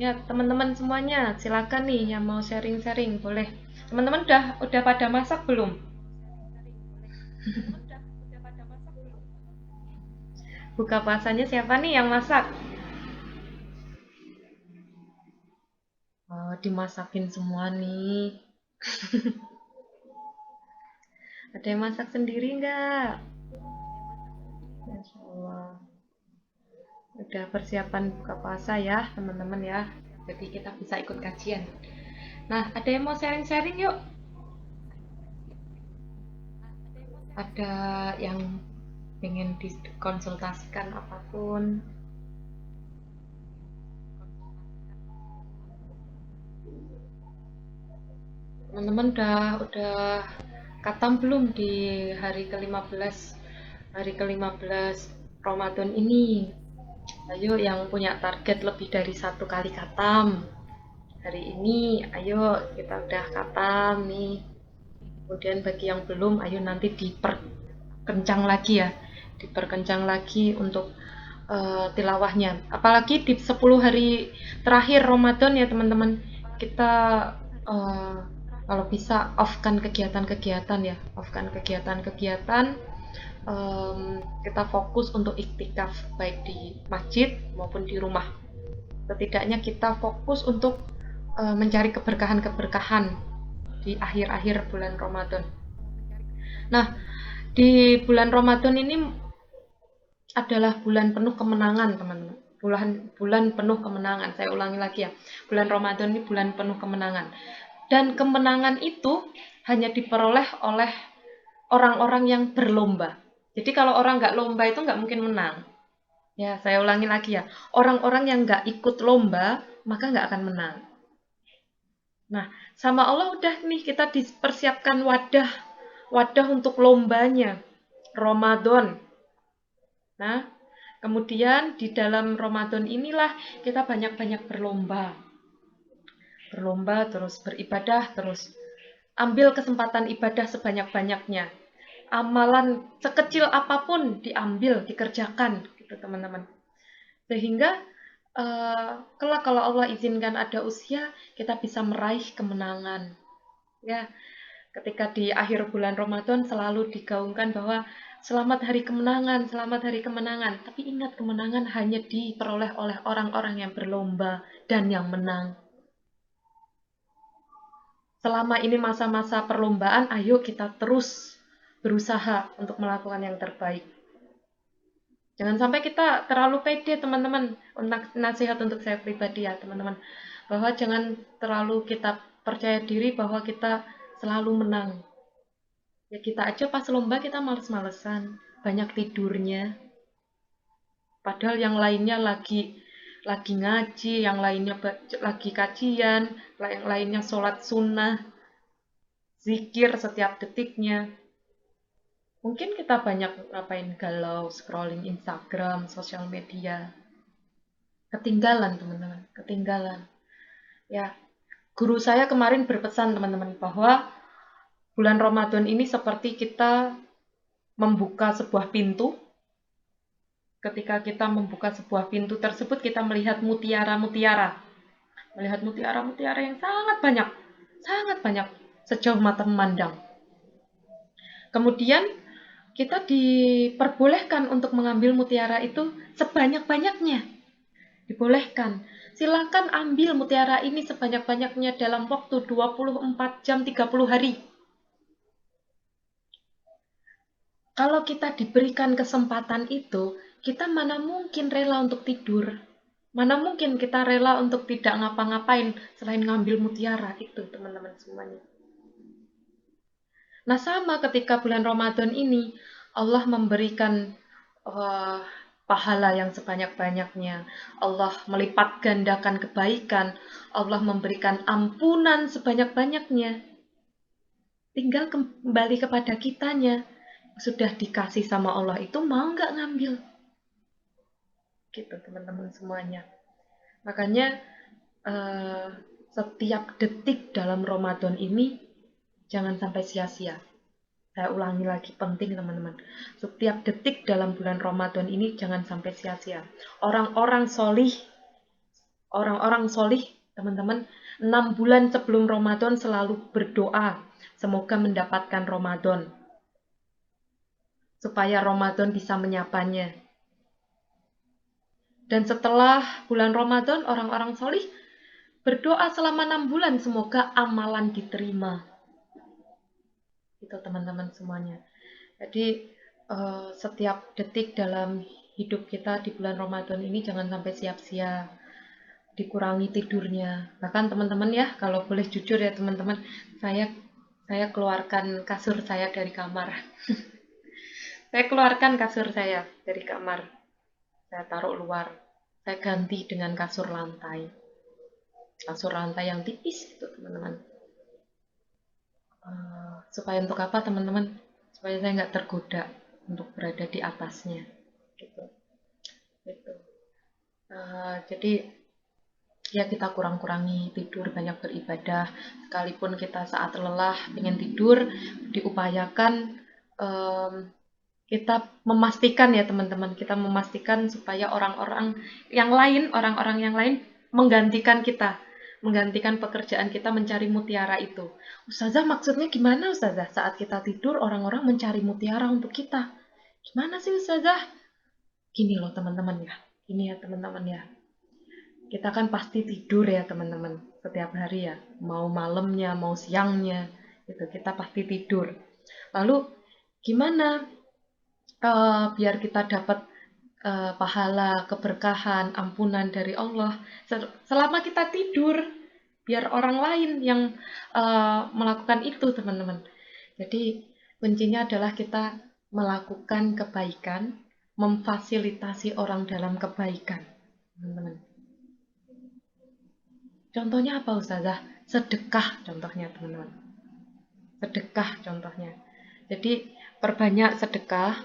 ya teman-teman semuanya, silakan nih yang mau sharing-sharing, boleh. Teman-teman udah pada masak belum? Buka puasanya siapa nih yang masak? Oh, dimasakin semua nih. Ada yang masak sendiri nggak? Masya Allah. Udah persiapan buka puasa ya, teman-teman ya. Jadi kita bisa ikut kajian. Nah, ada yang mau sharing-sharing yuk? Ada yang pengen dikonsultasikan apapun? Teman-teman udah katam belum di hari ke-15 Ramadan ini? Ayo yang punya target lebih dari 1 kali katam hari ini, ayo kita udah katam nih. Kemudian bagi yang belum, ayo nanti diperkencang lagi untuk tilawahnya. Apalagi di 10 hari terakhir Ramadan ya teman-teman, kita kalau bisa offkan kegiatan-kegiatan ya, kita fokus untuk iktikaf baik di masjid maupun di rumah. Setidaknya kita fokus untuk mencari keberkahan-keberkahan di akhir-akhir bulan Ramadan. Nah, di bulan Ramadan ini adalah bulan penuh kemenangan, teman-teman. Bulan penuh kemenangan. Saya ulangi lagi ya. Bulan Ramadan ini bulan penuh kemenangan. Dan kemenangan itu hanya diperoleh oleh orang-orang yang berlomba. Jadi kalau orang nggak lomba itu nggak mungkin menang. Ya, saya ulangi lagi ya. Orang-orang yang nggak ikut lomba, maka nggak akan menang. Nah, sama Allah udah nih kita dipersiapkan wadah untuk lombanya. Ramadan. Nah, kemudian di dalam Ramadan inilah kita banyak-banyak berlomba. Terus beribadah, terus ambil kesempatan ibadah sebanyak-banyaknya. Amalan sekecil apapun diambil, dikerjakan gitu teman-teman. Sehingga kelak kalau Allah izinkan ada usia, kita bisa meraih kemenangan. Ya, ketika di akhir bulan Ramadan selalu digaungkan bahwa selamat hari kemenangan. Tapi ingat, kemenangan hanya diperoleh oleh orang-orang yang berlomba dan yang menang. Selama ini masa-masa perlombaan, ayo kita terus berusaha untuk melakukan yang terbaik. Jangan sampai kita terlalu pede, teman-teman. Nasihat untuk saya pribadi ya, teman-teman. Bahwa jangan terlalu kita percaya diri bahwa kita selalu menang. Ya kita aja pas lomba kita males-malesan, banyak tidurnya. Padahal yang lainnya lagi ngaji, yang lainnya lagi kajian, yang lainnya sholat sunnah, zikir setiap detiknya. Mungkin kita banyak ngapain galau, scrolling Instagram, sosial media. Ketinggalan teman-teman, ketinggalan. Ya, Guru saya kemarin berpesan teman-teman bahwa bulan Ramadan ini seperti kita membuka sebuah pintu. Ketika kita membuka sebuah pintu tersebut, kita melihat mutiara-mutiara. Melihat mutiara-mutiara yang sangat banyak, sejauh mata memandang. Kemudian kita diperbolehkan untuk mengambil mutiara itu sebanyak-banyaknya. Dibolehkan. Silakan ambil mutiara ini sebanyak-banyaknya dalam waktu 24 jam 30 hari. Kalau kita diberikan kesempatan itu, kita mana mungkin rela untuk tidur. Mana mungkin kita rela untuk tidak ngapa-ngapain selain ngambil mutiara itu, teman-teman semuanya. Nah, sama ketika bulan Ramadan ini, Allah memberikan pahala yang sebanyak-banyaknya. Allah melipat gandakan kebaikan. Allah memberikan ampunan sebanyak-banyaknya. Tinggal kembali kepada kitanya. Sudah dikasih sama Allah itu, mau nggak ngambil? Gitu, teman-teman semuanya. Makanya setiap detik dalam Ramadan ini jangan sampai sia-sia. Saya ulangi lagi, penting teman-teman. Setiap detik dalam bulan Ramadan ini jangan sampai sia-sia. Orang-orang solih, teman-teman, 6 bulan sebelum Ramadan selalu berdoa. Semoga mendapatkan Ramadan. Supaya Ramadan bisa menyapanya. Dan setelah bulan Ramadan, orang-orang solih berdoa selama 6 bulan. Semoga amalan diterima. Itu teman-teman semuanya. Jadi setiap detik dalam hidup kita di bulan Ramadan ini jangan sampai sia-sia. Dikurangi tidurnya. Bahkan teman-teman ya, kalau boleh jujur ya teman-teman, saya keluarkan kasur saya dari kamar. Saya keluarkan kasur saya dari kamar. Saya taruh luar. Saya ganti dengan kasur lantai. Kasur lantai yang tipis gitu teman-teman. Supaya untuk apa teman-teman? Supaya saya nggak tergoda untuk berada di atasnya gitu. Jadi ya kita kurang-kurangi tidur, banyak beribadah. Sekalipun kita saat lelah pengen tidur, diupayakan kita memastikan ya teman-teman, kita memastikan supaya orang-orang yang lain menggantikan kita, menggantikan pekerjaan kita mencari mutiara itu. Ustazah, maksudnya gimana Ustazah? Saat kita tidur orang-orang mencari mutiara untuk kita. Gimana sih Ustazah? Gini loh teman-teman ya. Gini ya teman-teman ya. Kita kan pasti tidur ya teman-teman. Setiap hari ya. Mau malamnya, mau siangnya. Gitu. Kita pasti tidur. Lalu gimana biar kita dapat pahala, keberkahan, ampunan dari Allah selama kita tidur, biar orang lain yang melakukan itu teman-teman. Jadi kuncinya adalah kita melakukan kebaikan, memfasilitasi orang dalam kebaikan teman-teman. Contohnya apa Ustazah? Sedekah contohnya teman-teman. Sedekah contohnya. Jadi perbanyak sedekah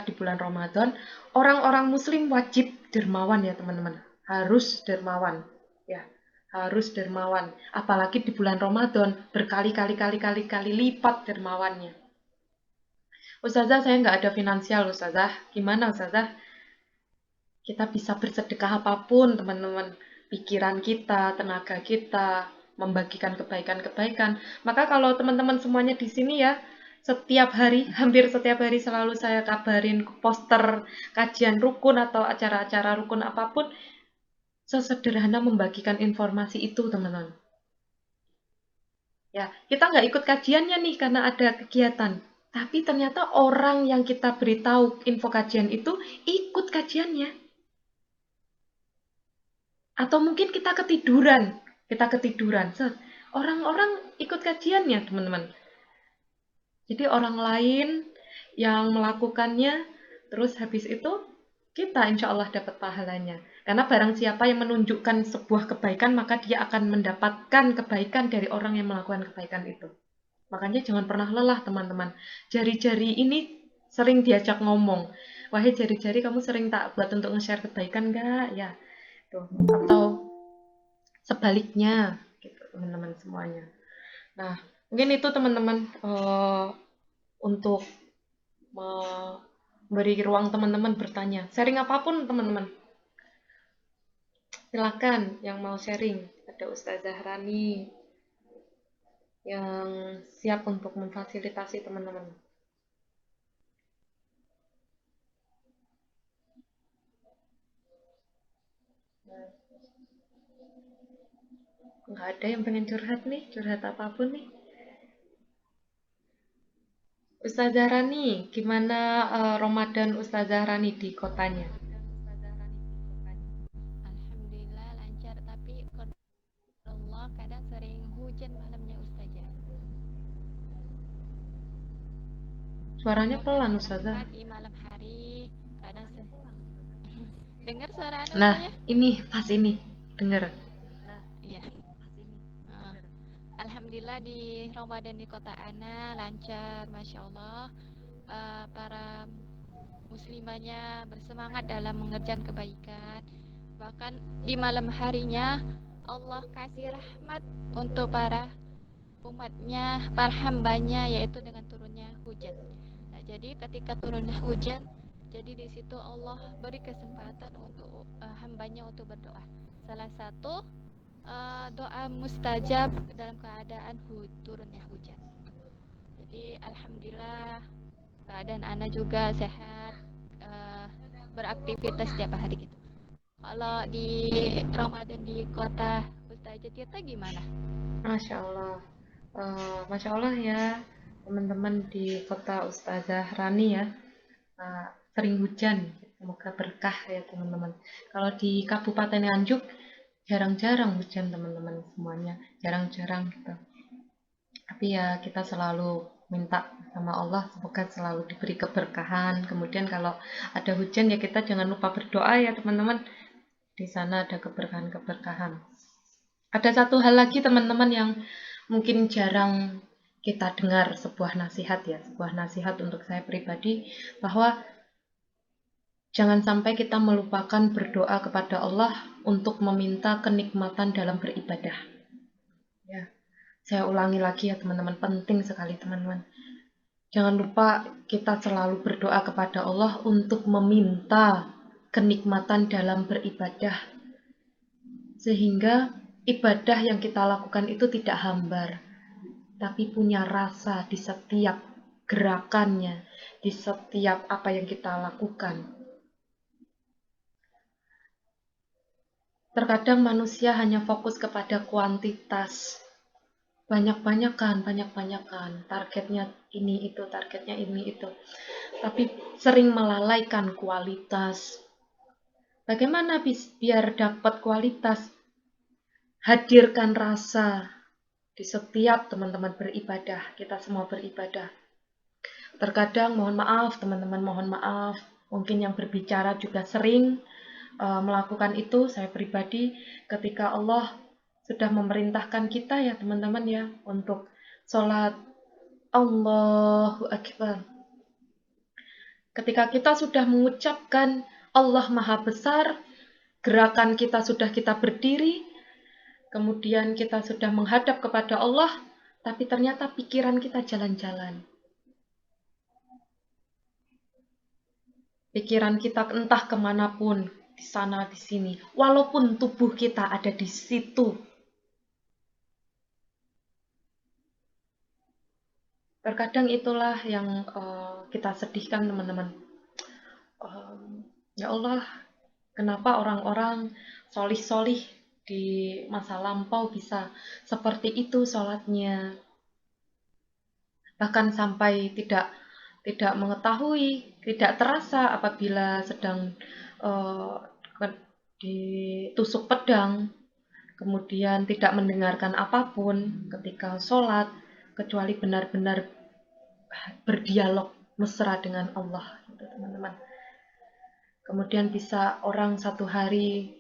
di bulan Ramadan. Orang-orang muslim wajib dermawan ya teman-teman. Harus dermawan. Ya, harus dermawan. Apalagi di bulan Ramadan berkali-kali lipat dermawannya. Ustazah, saya nggak ada finansial Ustazah. Gimana Ustazah? Kita bisa bersedekah apapun teman-teman. Pikiran kita, tenaga kita, membagikan kebaikan-kebaikan. Maka kalau teman-teman semuanya di sini ya, hampir setiap hari selalu saya kabarin poster kajian rukun atau acara-acara rukun apapun, sesederhana membagikan informasi itu teman-teman. Ya, kita nggak ikut kajiannya nih karena ada kegiatan, tapi ternyata orang yang kita beritahu info kajian itu ikut kajiannya. Atau mungkin kita ketiduran. Orang-orang ikut kajiannya teman-teman. Jadi orang lain yang melakukannya, terus habis itu kita insya Allah dapat pahalanya. Karena barang siapa yang menunjukkan sebuah kebaikan, maka dia akan mendapatkan kebaikan dari orang yang melakukan kebaikan itu. Makanya jangan pernah lelah teman-teman. Jari-jari ini sering diajak ngomong. Wahai jari-jari, kamu sering tak buat untuk nge-share kebaikan nggak? Ya, tuh. Atau sebaliknya gitu teman-teman semuanya. Nah, mungkin itu teman-teman untuk memberi ruang teman-teman bertanya. Sharing apapun teman-teman. Silakan yang mau sharing. Ada Ustazah Rani yang siap untuk memfasilitasi teman-teman. Nggak ada yang pengen curhat nih, curhat apapun nih. Ustazah Rani, gimana Ramadan Ustazah Rani di kotanya? Alhamdulillah lancar, tapi Allah kadang sering hujan malamnya Ustazah. Suaranya Kadang pelan Ustazah. di malam hari, kadang dengar suara anu Nah, saya? ini pas ini, denger. Iya. Alhamdulillah di Ramadan di kota Ana lancar, masya Allah. Para muslimahnya bersemangat dalam mengerjakan kebaikan. Bahkan di malam harinya Allah kasih rahmat untuk para umatnya, para hambanya, yaitu dengan turunnya hujan. Nah, jadi ketika turunnya hujan, jadi di situ Allah beri kesempatan untuk hambanya untuk berdoa. Salah satu doa mustajab dalam keadaan turunnya hujan. Jadi alhamdulillah keadaan Ana juga sehat, beraktivitas setiap hari gitu. Kalau di Ramadan di kota Ustazah Tirta gimana? Masya Allah. Masya Allah ya, teman-teman di kota Ustazah Rani ya. Sering hujan, semoga berkah ya teman-teman. Kalau di Kabupaten Nganjuk, jarang-jarang hujan teman-teman semuanya. Jarang-jarang gitu. Tapi ya kita selalu minta sama Allah semoga selalu diberi keberkahan. Kemudian kalau ada hujan ya kita jangan lupa berdoa ya teman-teman. Di sana ada keberkahan-keberkahan. Ada satu hal lagi teman-teman yang mungkin jarang kita dengar, sebuah nasihat ya, sebuah nasihat untuk saya pribadi, bahwa jangan sampai kita melupakan berdoa kepada Allah untuk meminta kenikmatan dalam beribadah. Ya, saya ulangi lagi ya teman-teman, penting sekali teman-teman. Jangan lupa kita selalu berdoa kepada Allah untuk meminta kenikmatan dalam beribadah. Sehingga ibadah yang kita lakukan itu tidak hambar, tapi punya rasa di setiap gerakannya, di setiap apa yang kita lakukan. Terkadang manusia hanya fokus kepada kuantitas, banyak-banyakan, targetnya ini itu, targetnya ini itu, tapi sering melalaikan kualitas. Bagaimana biar dapat kualitas? Hadirkan rasa di setiap teman-teman beribadah, kita semua beribadah. Terkadang mohon maaf teman-teman, mohon maaf, mungkin yang berbicara juga sering melakukan itu. Saya pribadi ketika Allah sudah memerintahkan kita ya teman-teman ya untuk sholat Allahu Akbar. Ketika kita sudah mengucapkan Allah Maha Besar, gerakan kita sudah kita berdiri, kemudian kita sudah menghadap kepada Allah, tapi ternyata pikiran kita jalan-jalan. Pikiran kita entah kemanapun, di sana, di sini. Walaupun tubuh kita ada di situ. Terkadang itulah yang kita sedihkan teman-teman. Ya Allah, kenapa orang-orang solih-solih di masa lampau bisa seperti itu sholatnya, bahkan sampai tidak mengetahui, tidak terasa apabila sedang ditusuk pedang, kemudian tidak mendengarkan apapun ketika sholat, kecuali benar-benar berdialog mesra dengan Allah, gitu, teman-teman. Kemudian bisa orang satu hari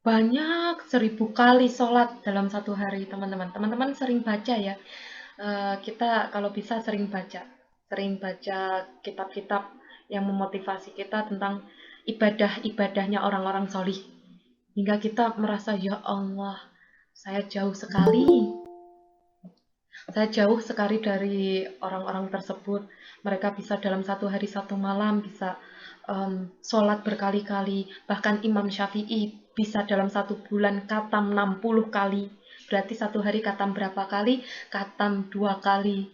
banyak 1000 kali sholat dalam satu hari, teman-teman. Teman-teman sering baca ya, kita kalau bisa sering baca kitab-kitab yang memotivasi kita tentang ibadah-ibadahnya orang-orang solih. hingga kita merasa, ya Allah, saya jauh sekali. Saya jauh sekali dari orang-orang tersebut. Mereka bisa dalam satu hari satu malam, bisa sholat berkali-kali. Bahkan Imam Syafi'i bisa dalam satu bulan khatam 60 kali. Berarti satu hari khatam berapa kali? Khatam 2 kali.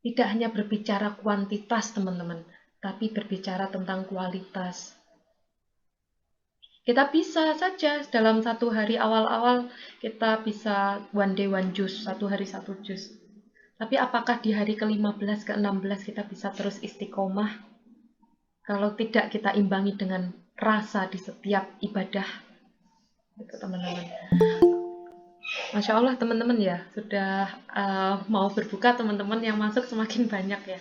Tidak hanya berbicara kuantitas, teman-teman, tapi berbicara tentang kualitas. Kita bisa saja dalam satu hari awal-awal kita bisa one day one juz, satu hari satu juz. Tapi apakah di hari ke-15, ke-16 kita bisa terus istiqomah? Kalau tidak kita imbangi dengan rasa di setiap ibadah. Itu teman-teman. Masya Allah teman-teman ya, sudah mau berbuka teman-teman yang masuk semakin banyak ya.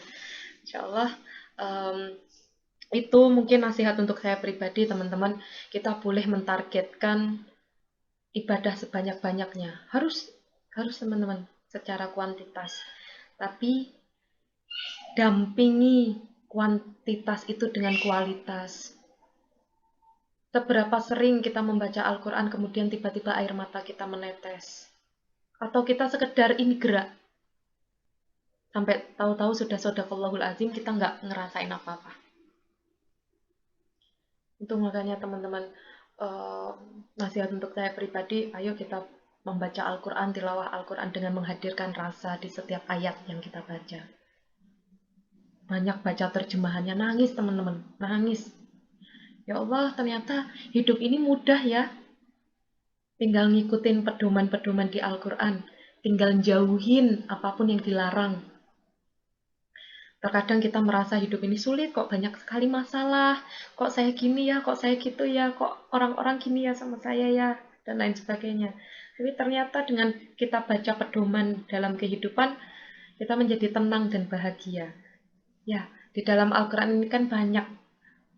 Insya Allah itu mungkin nasihat untuk saya pribadi teman-teman. Kita boleh mentargetkan ibadah sebanyak-banyaknya. Harus teman-teman secara kuantitas. Tapi dampingi kuantitas itu dengan kualitas. Seberapa sering kita membaca Al-Quran kemudian tiba-tiba air mata kita menetes. Atau kita sekedar ini gerak. Sampai tahu-tahu sudah Shadaqallahul Azim kita nggak ngerasain apa-apa. Itu makanya teman-teman nasihat untuk saya pribadi, ayo kita membaca Al-Quran, tilawah Al-Quran dengan menghadirkan rasa di setiap ayat yang kita baca. Banyak baca terjemahannya, nangis teman-teman, nangis. Ya Allah, ternyata hidup ini mudah ya. Tinggal ngikutin pedoman-pedoman di Al-Quran. Tinggal jauhin apapun yang dilarang. Terkadang kita merasa hidup ini sulit, kok banyak sekali masalah, kok saya gini ya, kok saya gitu ya, kok orang-orang gini ya sama saya ya, dan lain sebagainya. Tapi ternyata dengan kita baca pedoman dalam kehidupan, kita menjadi tenang dan bahagia. Ya, di dalam Al-Quran ini kan banyak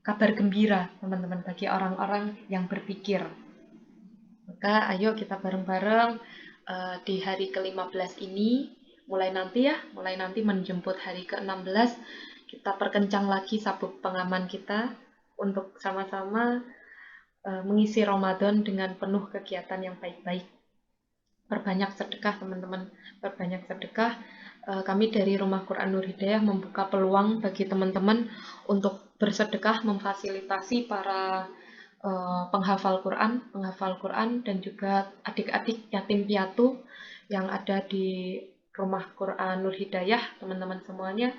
kabar gembira, teman-teman, bagi orang-orang yang berpikir. Maka ayo kita bareng-bareng di hari ke-15 ini, mulai nanti menjemput hari ke-16, kita perkencang lagi sabuk pengaman kita untuk sama-sama mengisi Ramadan dengan penuh kegiatan yang baik-baik. Perbanyak sedekah teman-teman, perbanyak sedekah. Kami dari Rumah Quran Nur Hidayah membuka peluang bagi teman-teman untuk bersedekah memfasilitasi para penghafal Quran dan juga adik-adik yatim piatu yang ada di Rumah Quran Nur Hidayah, teman-teman semuanya.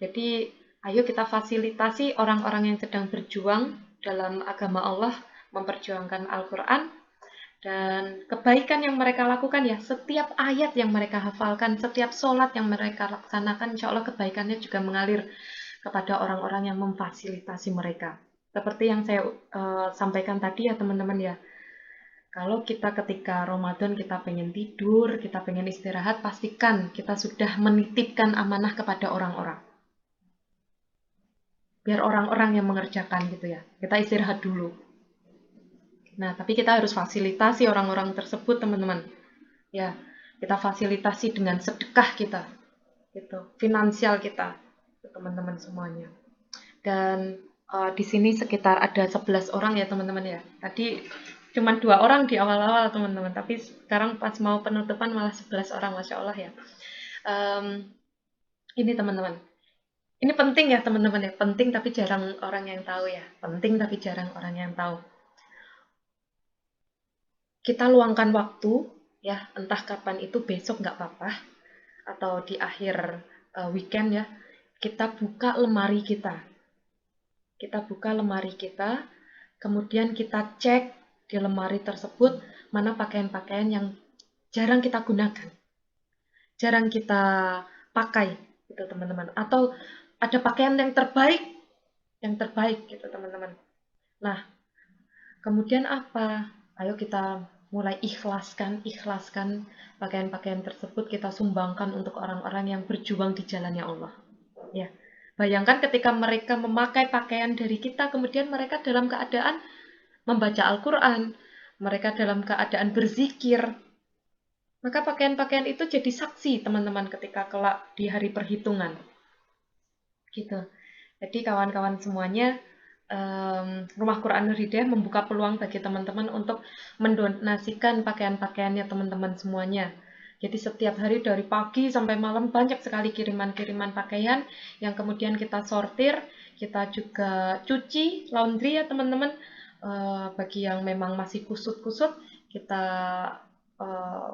Jadi ayo kita fasilitasi orang-orang yang sedang berjuang dalam agama Allah, memperjuangkan Al-Quran, dan kebaikan yang mereka lakukan ya, setiap ayat yang mereka hafalkan, setiap sholat yang mereka laksanakan, insya Allah kebaikannya juga mengalir kepada orang-orang yang memfasilitasi mereka. Seperti yang saya sampaikan tadi ya teman-teman ya, kalau kita ketika Ramadan kita pengen tidur, kita pengen istirahat, pastikan kita sudah menitipkan amanah kepada orang-orang. Biar orang-orang yang mengerjakan gitu ya, kita istirahat dulu. Nah, tapi kita harus fasilitasi orang-orang tersebut, teman-teman. Ya, kita fasilitasi dengan sedekah kita, gitu, finansial kita, teman-teman semuanya. Dan di sini sekitar ada 11 orang ya, teman-teman ya. Tadi cuma 2 orang di awal-awal, teman-teman. Tapi sekarang pas mau penutupan malah 11 orang, Masya Allah ya. Ini teman-teman. Ini penting ya, teman-teman ya. Penting tapi jarang orang yang tahu ya. Penting tapi jarang orang yang tahu. Kita luangkan waktu ya, entah kapan itu, besok nggak apa-apa atau di akhir weekend ya, kita buka lemari kita, kemudian kita cek di lemari tersebut mana pakaian-pakaian yang jarang kita gunakan, jarang kita pakai gitu teman-teman, atau ada pakaian yang terbaik gitu teman-teman. Nah, kemudian apa? Ayo kita mulai ikhlaskan pakaian-pakaian tersebut, kita sumbangkan untuk orang-orang yang berjuang di jalannya Allah. Ya, bayangkan ketika mereka memakai pakaian dari kita, kemudian mereka dalam keadaan membaca Al-Quran, mereka dalam keadaan berzikir, maka pakaian-pakaian itu jadi saksi teman-teman ketika kelak di hari perhitungan. Gitu. Jadi kawan-kawan semuanya, Rumah Quran Nur Hidayah membuka peluang bagi teman-teman untuk mendonasikan pakaian-pakaiannya teman-teman semuanya. Jadi setiap hari dari pagi sampai malam banyak sekali kiriman-kiriman pakaian yang kemudian kita sortir, kita juga cuci, laundry ya teman-teman. Bagi yang memang masih kusut-kusut, kita eh,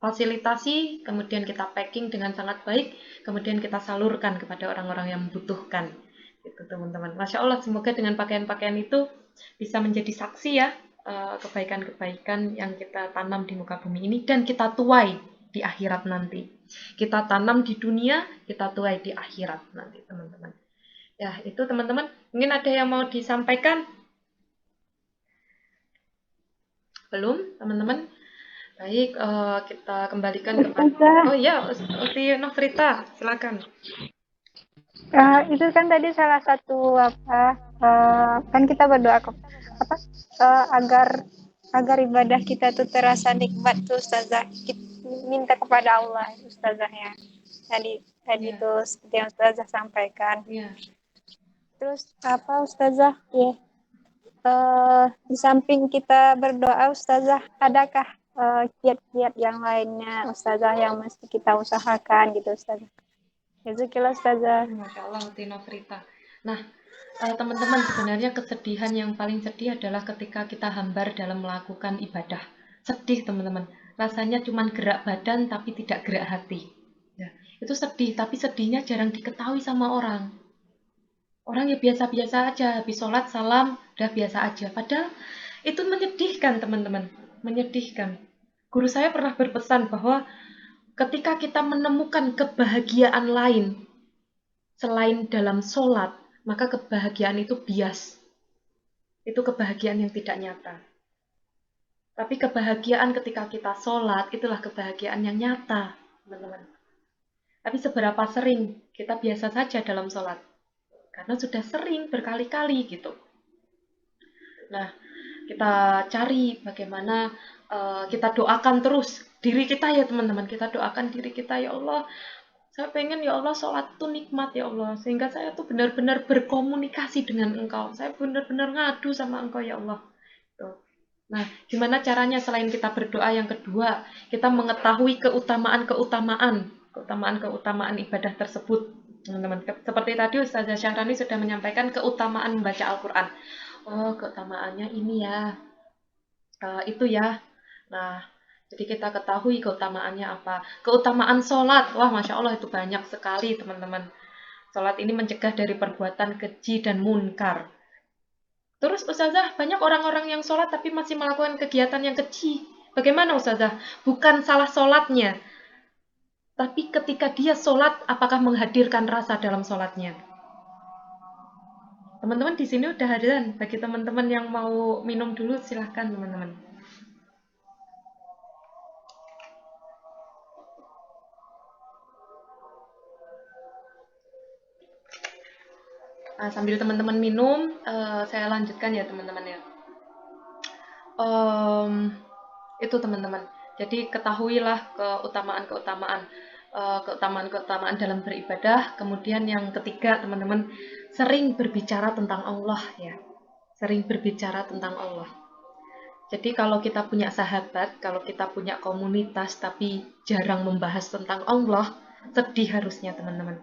fasilitasi, kemudian kita packing dengan sangat baik, kemudian kita salurkan kepada orang-orang yang membutuhkan. Gitu teman-teman. Masya Allah, semoga dengan pakaian-pakaian itu bisa menjadi saksi ya kebaikan-kebaikan yang kita tanam di muka bumi ini dan kita tuai di akhirat nanti. Kita tanam di dunia, kita tuai di akhirat nanti teman-teman. Ya itu teman-teman. Mungkin ada yang mau disampaikan? Belum teman-teman? Baik, kita kembalikan kepada. Oh iya, Uti Nofrita, silakan. Itu kan tadi salah satu kan kita berdoa agar ibadah kita tuh terasa nikmat tuh Ustazah. Kita minta kepada Allah Ustazah ya. Tadi Ya. tuh seperti yang Ustazah sampaikan. Ya. Terus Ustazah ya. Di samping kita berdoa Ustazah, adakah kiat-kiat yang lainnya Ustazah yang mesti kita usahakan gitu Ustazah? Jazakallah Ustazah. Masya Allah, Tino Frita. Nah, teman-teman, sebenarnya kesedihan yang paling sedih adalah ketika kita hambar dalam melakukan ibadah. Sedih, teman-teman. Rasanya cuma gerak badan tapi tidak gerak hati. Ya, itu sedih, tapi sedihnya jarang diketahui sama orang. Orang ya biasa-biasa aja, habis sholat, salam, udah biasa aja. Padahal itu menyedihkan, teman-teman. Menyedihkan. Guru saya pernah berpesan bahwa ketika kita menemukan kebahagiaan lain selain dalam sholat, maka kebahagiaan itu bias. Itu kebahagiaan yang tidak nyata. Tapi kebahagiaan ketika kita sholat, itulah kebahagiaan yang nyata, teman-teman. Tapi seberapa sering kita biasa saja dalam sholat? Karena sudah sering berkali-kali gitu. Nah, kita cari bagaimana kita doakan terus diri kita ya teman-teman. Kita doakan diri kita, ya Allah, saya pengen ya Allah sholat tuh nikmat ya Allah. Sehingga saya tuh benar-benar berkomunikasi dengan Engkau. Saya benar-benar ngadu sama Engkau ya Allah. Tuh. Nah, gimana caranya selain kita berdoa? Yang kedua, kita mengetahui keutamaan ibadah tersebut. Teman-teman, seperti tadi Ustazah Syahrani sudah menyampaikan keutamaan membaca Al-Quran. Oh, keutamaannya ini ya, itu ya. Nah, jadi kita ketahui keutamaannya apa. Keutamaan sholat, wah Masya Allah itu banyak sekali teman-teman. Sholat ini mencegah dari perbuatan keji dan munkar. Terus Ustazah, banyak orang-orang yang sholat tapi masih melakukan kegiatan yang keji. Bagaimana Ustazah? Bukan salah sholatnya, tapi ketika dia sholat, apakah menghadirkan rasa dalam sholatnya? Teman-teman di sini udah hadiran. Bagi teman-teman yang mau minum dulu, silahkan teman-teman. Sambil teman-teman minum, saya lanjutkan ya teman-teman ya. Itu teman-teman. Jadi ketahuilah keutamaan dalam beribadah. Kemudian yang ketiga teman-teman, sering berbicara tentang Allah ya. Sering berbicara tentang Allah. Jadi kalau kita punya sahabat, kalau kita punya komunitas tapi jarang membahas tentang Allah, sedih harusnya teman-teman.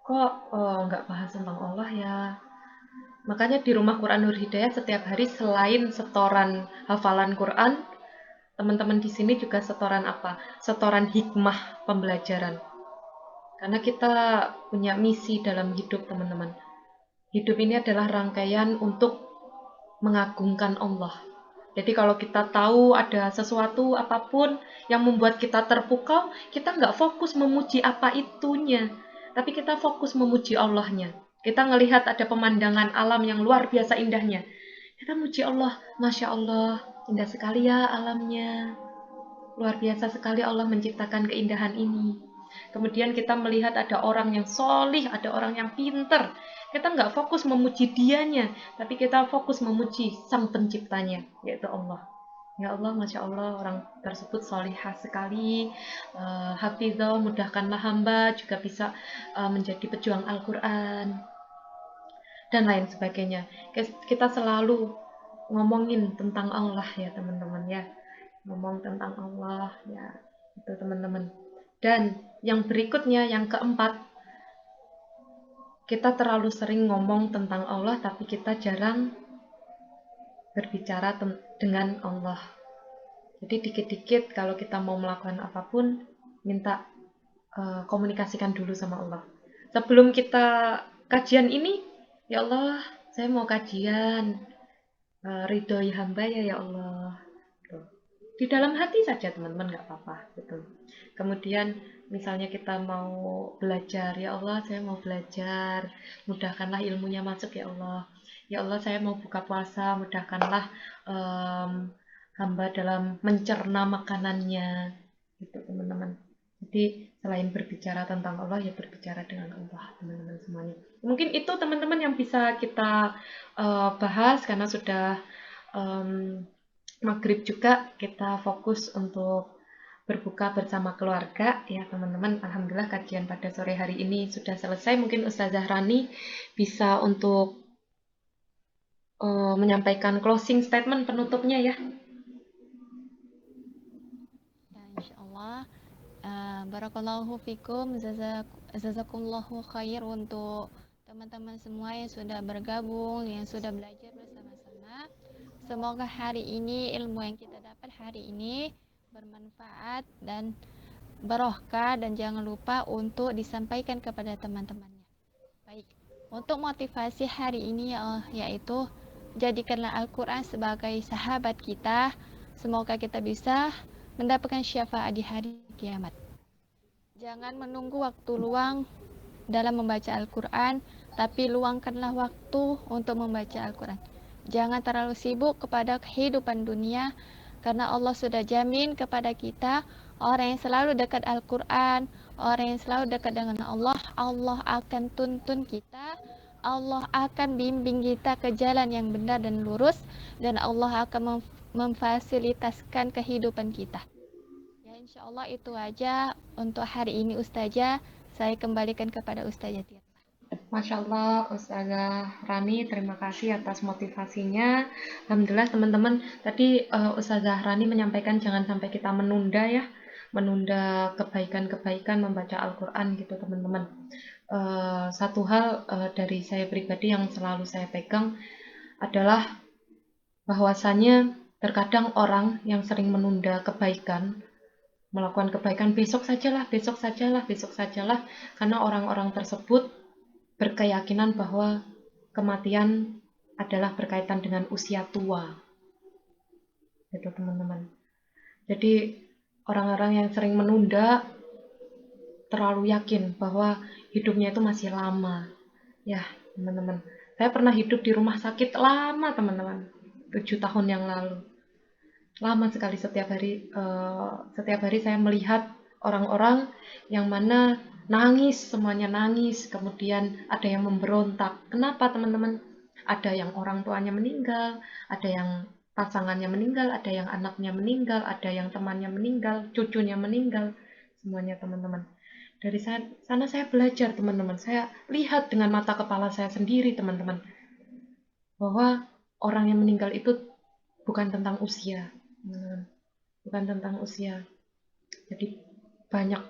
Kok nggak bahas tentang Allah ya? Makanya di Rumah Quran Nur Hidayah setiap hari selain setoran hafalan Quran, teman-teman di sini juga setoran apa? Setoran hikmah pembelajaran. Karena kita punya misi dalam hidup, teman-teman. Hidup ini adalah rangkaian untuk mengagungkan Allah. Jadi kalau kita tahu ada sesuatu apapun yang membuat kita terpukau, kita nggak fokus memuji apa itunya, tapi kita fokus memuji Allahnya. Kita ngelihat ada pemandangan alam yang luar biasa indahnya. Kita muji Allah, Masya Allah, indah sekali ya alamnya. Luar biasa sekali Allah menciptakan keindahan ini. Kemudian kita melihat ada orang yang solih, ada orang yang pinter. Kita nggak fokus memuji dianya, tapi kita fokus memuji sang penciptanya, yaitu Allah. Ya Allah, Masya Allah, orang tersebut solihah sekali. Hafizah, mudahkanlah hamba juga bisa menjadi pejuang Al-Quran. dan lain sebagainya. Kita selalu ngomongin tentang Allah ya teman-teman ya, ngomong tentang Allah ya, itu teman-teman. Dan yang berikutnya, yang keempat, kita terlalu sering ngomong tentang Allah tapi kita jarang berbicara dengan Allah. Jadi dikit-dikit kalau kita mau melakukan apapun, minta komunikasikan dulu sama Allah. Sebelum kita kajian ini, ya Allah, saya mau kajian, ridhoi hamba ya Allah. Tuh. Di dalam hati saja teman-teman, nggak apa-apa gitu. Kemudian misalnya kita mau belajar, ya Allah saya mau belajar, mudahkanlah ilmunya masuk ya Allah. Ya Allah saya mau buka puasa, mudahkanlah hamba dalam mencerna makanannya, gitu teman-teman. Jadi selain berbicara tentang Allah, ya berbicara dengan Allah teman-teman semuanya. Mungkin itu teman-teman yang bisa kita bahas karena sudah maghrib juga, kita fokus untuk berbuka bersama keluarga ya teman-teman. Alhamdulillah kajian pada sore hari ini sudah selesai. Mungkin Ustazah Rani bisa untuk menyampaikan closing statement penutupnya ya. Ya, insyaallah. Barakallahu fikum, jazakumullahu khair untuk teman-teman semua yang sudah bergabung, yang sudah belajar bersama-sama. Semoga hari ini ilmu yang kita dapat hari ini bermanfaat dan barokah, dan jangan lupa untuk disampaikan kepada teman-temannya. Baik, untuk motivasi hari ini yaitu jadikanlah Al-Quran sebagai sahabat kita. Semoga kita bisa mendapatkan syafaat di hari kiamat. Jangan menunggu waktu luang dalam membaca Al-Quran, tapi luangkanlah waktu untuk membaca Al-Quran. Jangan terlalu sibuk kepada kehidupan dunia, karena Allah sudah jamin kepada kita, orang yang selalu dekat Al-Quran, orang yang selalu dekat dengan Allah, Allah akan tuntun kita, Allah akan bimbing kita ke jalan yang benar dan lurus, dan Allah akan memfasilitaskan kehidupan kita. Ya, insya Allah itu aja untuk hari ini Ustazah. Saya kembalikan kepada Ustazah Tirta. Masya Allah, Ustazah Rani, terima kasih atas motivasinya. Alhamdulillah teman-teman, tadi Ustazah Rani menyampaikan jangan sampai kita menunda ya, menunda kebaikan-kebaikan membaca Al-Quran gitu teman-teman. Satu hal dari saya pribadi yang selalu saya pegang adalah bahwasannya terkadang orang yang sering menunda kebaikan, melakukan kebaikan besok sajalah, besok sajalah, besok sajalah, karena orang-orang tersebut berkeyakinan bahwa kematian adalah berkaitan dengan usia tua. Itu teman-teman. Jadi orang-orang yang sering menunda terlalu yakin bahwa hidupnya itu masih lama. Ya, teman-teman. Saya pernah hidup di rumah sakit lama, teman-teman. 7 tahun yang lalu. Lama sekali. Setiap hari saya melihat orang-orang yang mana nangis, semuanya nangis, kemudian ada yang memberontak. Kenapa teman-teman? Ada yang orang tuanya meninggal, ada yang pasangannya meninggal, ada yang anaknya meninggal, ada yang temannya meninggal, cucunya meninggal, semuanya teman-teman. Dari sana saya belajar teman-teman, saya lihat dengan mata kepala saya sendiri teman-teman, bahwa orang yang meninggal itu bukan tentang usia, bukan tentang usia. Jadi banyak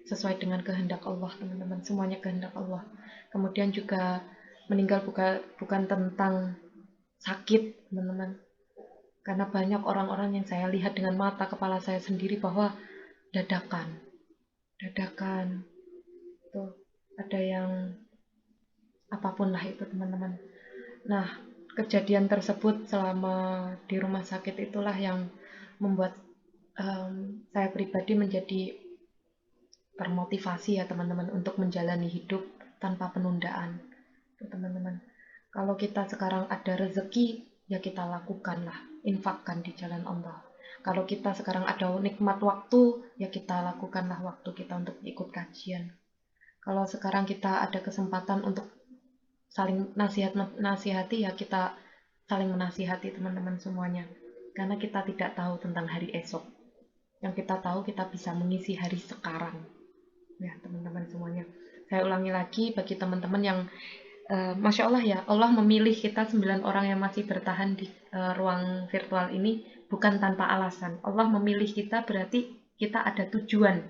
sesuai dengan kehendak Allah teman-teman, semuanya kehendak Allah. Kemudian juga meninggal bukan tentang sakit teman-teman, karena banyak orang-orang yang saya lihat dengan mata kepala saya sendiri bahwa dadakan tuh ada yang apapun lah itu teman-teman. Nah, kejadian tersebut selama di rumah sakit itulah yang membuat saya pribadi menjadi termotivasi ya teman-teman untuk menjalani hidup tanpa penundaan. Itu teman-teman. Kalau kita sekarang ada rezeki, ya kita lakukanlah, infakkan di jalan Allah. Kalau kita sekarang ada nikmat waktu, ya kita lakukanlah waktu kita untuk ikut kajian. Kalau sekarang kita ada kesempatan untuk saling nasihati, ya kita saling menasihati teman-teman semuanya. Karena kita tidak tahu tentang hari esok. Yang kita tahu kita bisa mengisi hari sekarang. Ya teman-teman semuanya. Saya ulangi lagi bagi teman-teman yang Masya Allah ya, Allah memilih kita 9 orang yang masih bertahan di ruang virtual ini bukan tanpa alasan. Allah memilih kita berarti kita ada tujuan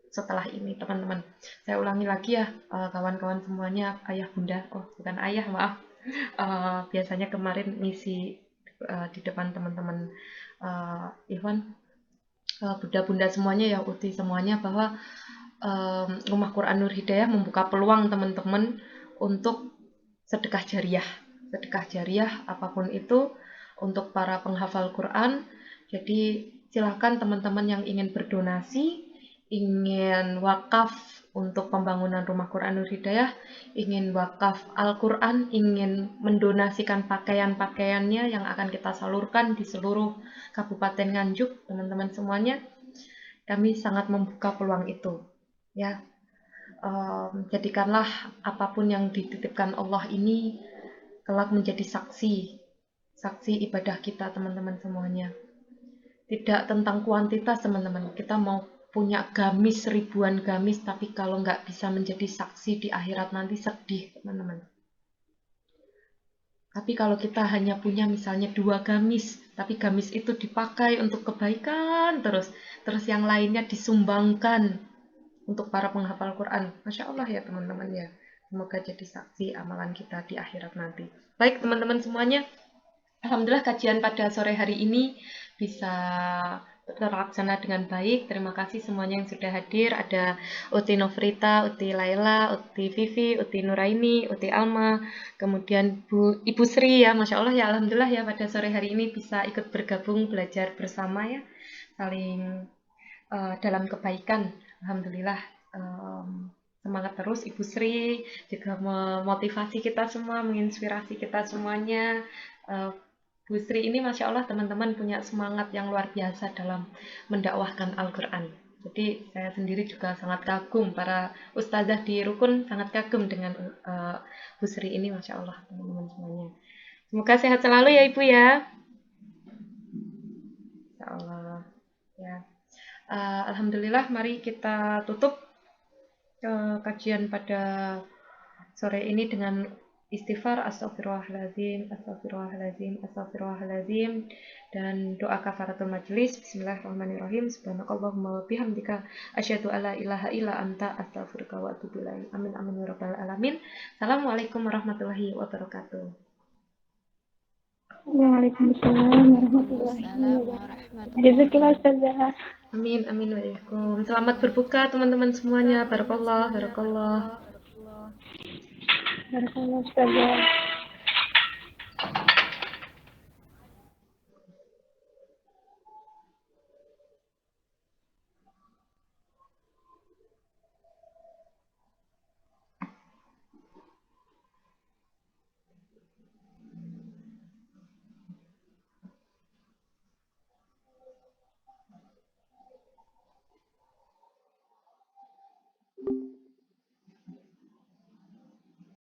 setelah ini, teman-teman. Saya ulangi lagi ya, kawan-kawan semuanya, ayah bunda, oh bukan ayah, maaf. Biasanya kemarin ngisi di depan teman-teman Ikhwan, bunda-bunda semuanya ya, uti semuanya, bahwa Rumah Quran Nur Hidayah membuka peluang teman-teman untuk sedekah jariah. Sedekah jariah apapun itu untuk para penghafal Quran. Jadi silakan teman-teman yang ingin berdonasi, ingin wakaf untuk pembangunan Rumah Quran Nur Hidayah, ingin wakaf Al-Quran, ingin mendonasikan pakaian-pakaiannya yang akan kita salurkan di seluruh Kabupaten Nganjuk, teman-teman semuanya, kami sangat membuka peluang itu. Ya, jadikanlah apapun yang dititipkan Allah ini kelak menjadi saksi ibadah kita, teman-teman semuanya. Tidak tentang kuantitas, teman-teman. Kita mau punya gamis, ribuan gamis, tapi kalau nggak bisa menjadi saksi di akhirat nanti sedih, teman-teman. Tapi kalau kita hanya punya misalnya 2 gamis, tapi gamis itu dipakai untuk kebaikan terus yang lainnya disumbangkan untuk para penghafal Quran. Masya Allah ya teman-teman ya. Semoga jadi saksi amalan kita di akhirat nanti. Baik teman-teman semuanya, alhamdulillah kajian pada sore hari ini bisa terlaksana dengan baik. Terima kasih semuanya yang sudah hadir. Ada Uti Nofrita, Uti Laila, Uti Vivi, Uti Nuraini, Uti Alma, kemudian Ibu Sri ya, Masya Allah ya, alhamdulillah ya pada sore hari ini bisa ikut bergabung belajar bersama ya, saling dalam kebaikan. Alhamdulillah, semangat terus Ibu Sri, juga memotivasi kita semua, menginspirasi kita semuanya. Bu Sri ini Masya Allah teman-teman punya semangat yang luar biasa dalam mendakwahkan Al-Quran. Jadi saya sendiri juga sangat kagum, para ustazah di Rukun sangat kagum dengan Bu Sri ini, Masya Allah teman-teman semuanya. Semoga sehat selalu ya Ibu ya. Insya Allah ya. Alhamdulillah, mari kita tutup kajian pada sore ini dengan istighfar, astagfirullahaladzim, astagfirullahaladzim, astagfirullahaladzim, dan doa kafaratul majlis. Bismillahirrahmanirrahim. Subhanakallahumma wa bihamdika asyhadu alla ilaha illa anta astaghfiruka wa atubu ilaik. Amin amin ya rabbal alamin. Assalamualaikum warahmatullahi wabarakatuh. Waalaikumsalam warahmatullahi wabarakatuh. Jazakallah Ustazah. Amin amin wa alaikum. Selamat berbuka teman-teman semuanya. Barakallah, barakallah. Barakallah Ustazah.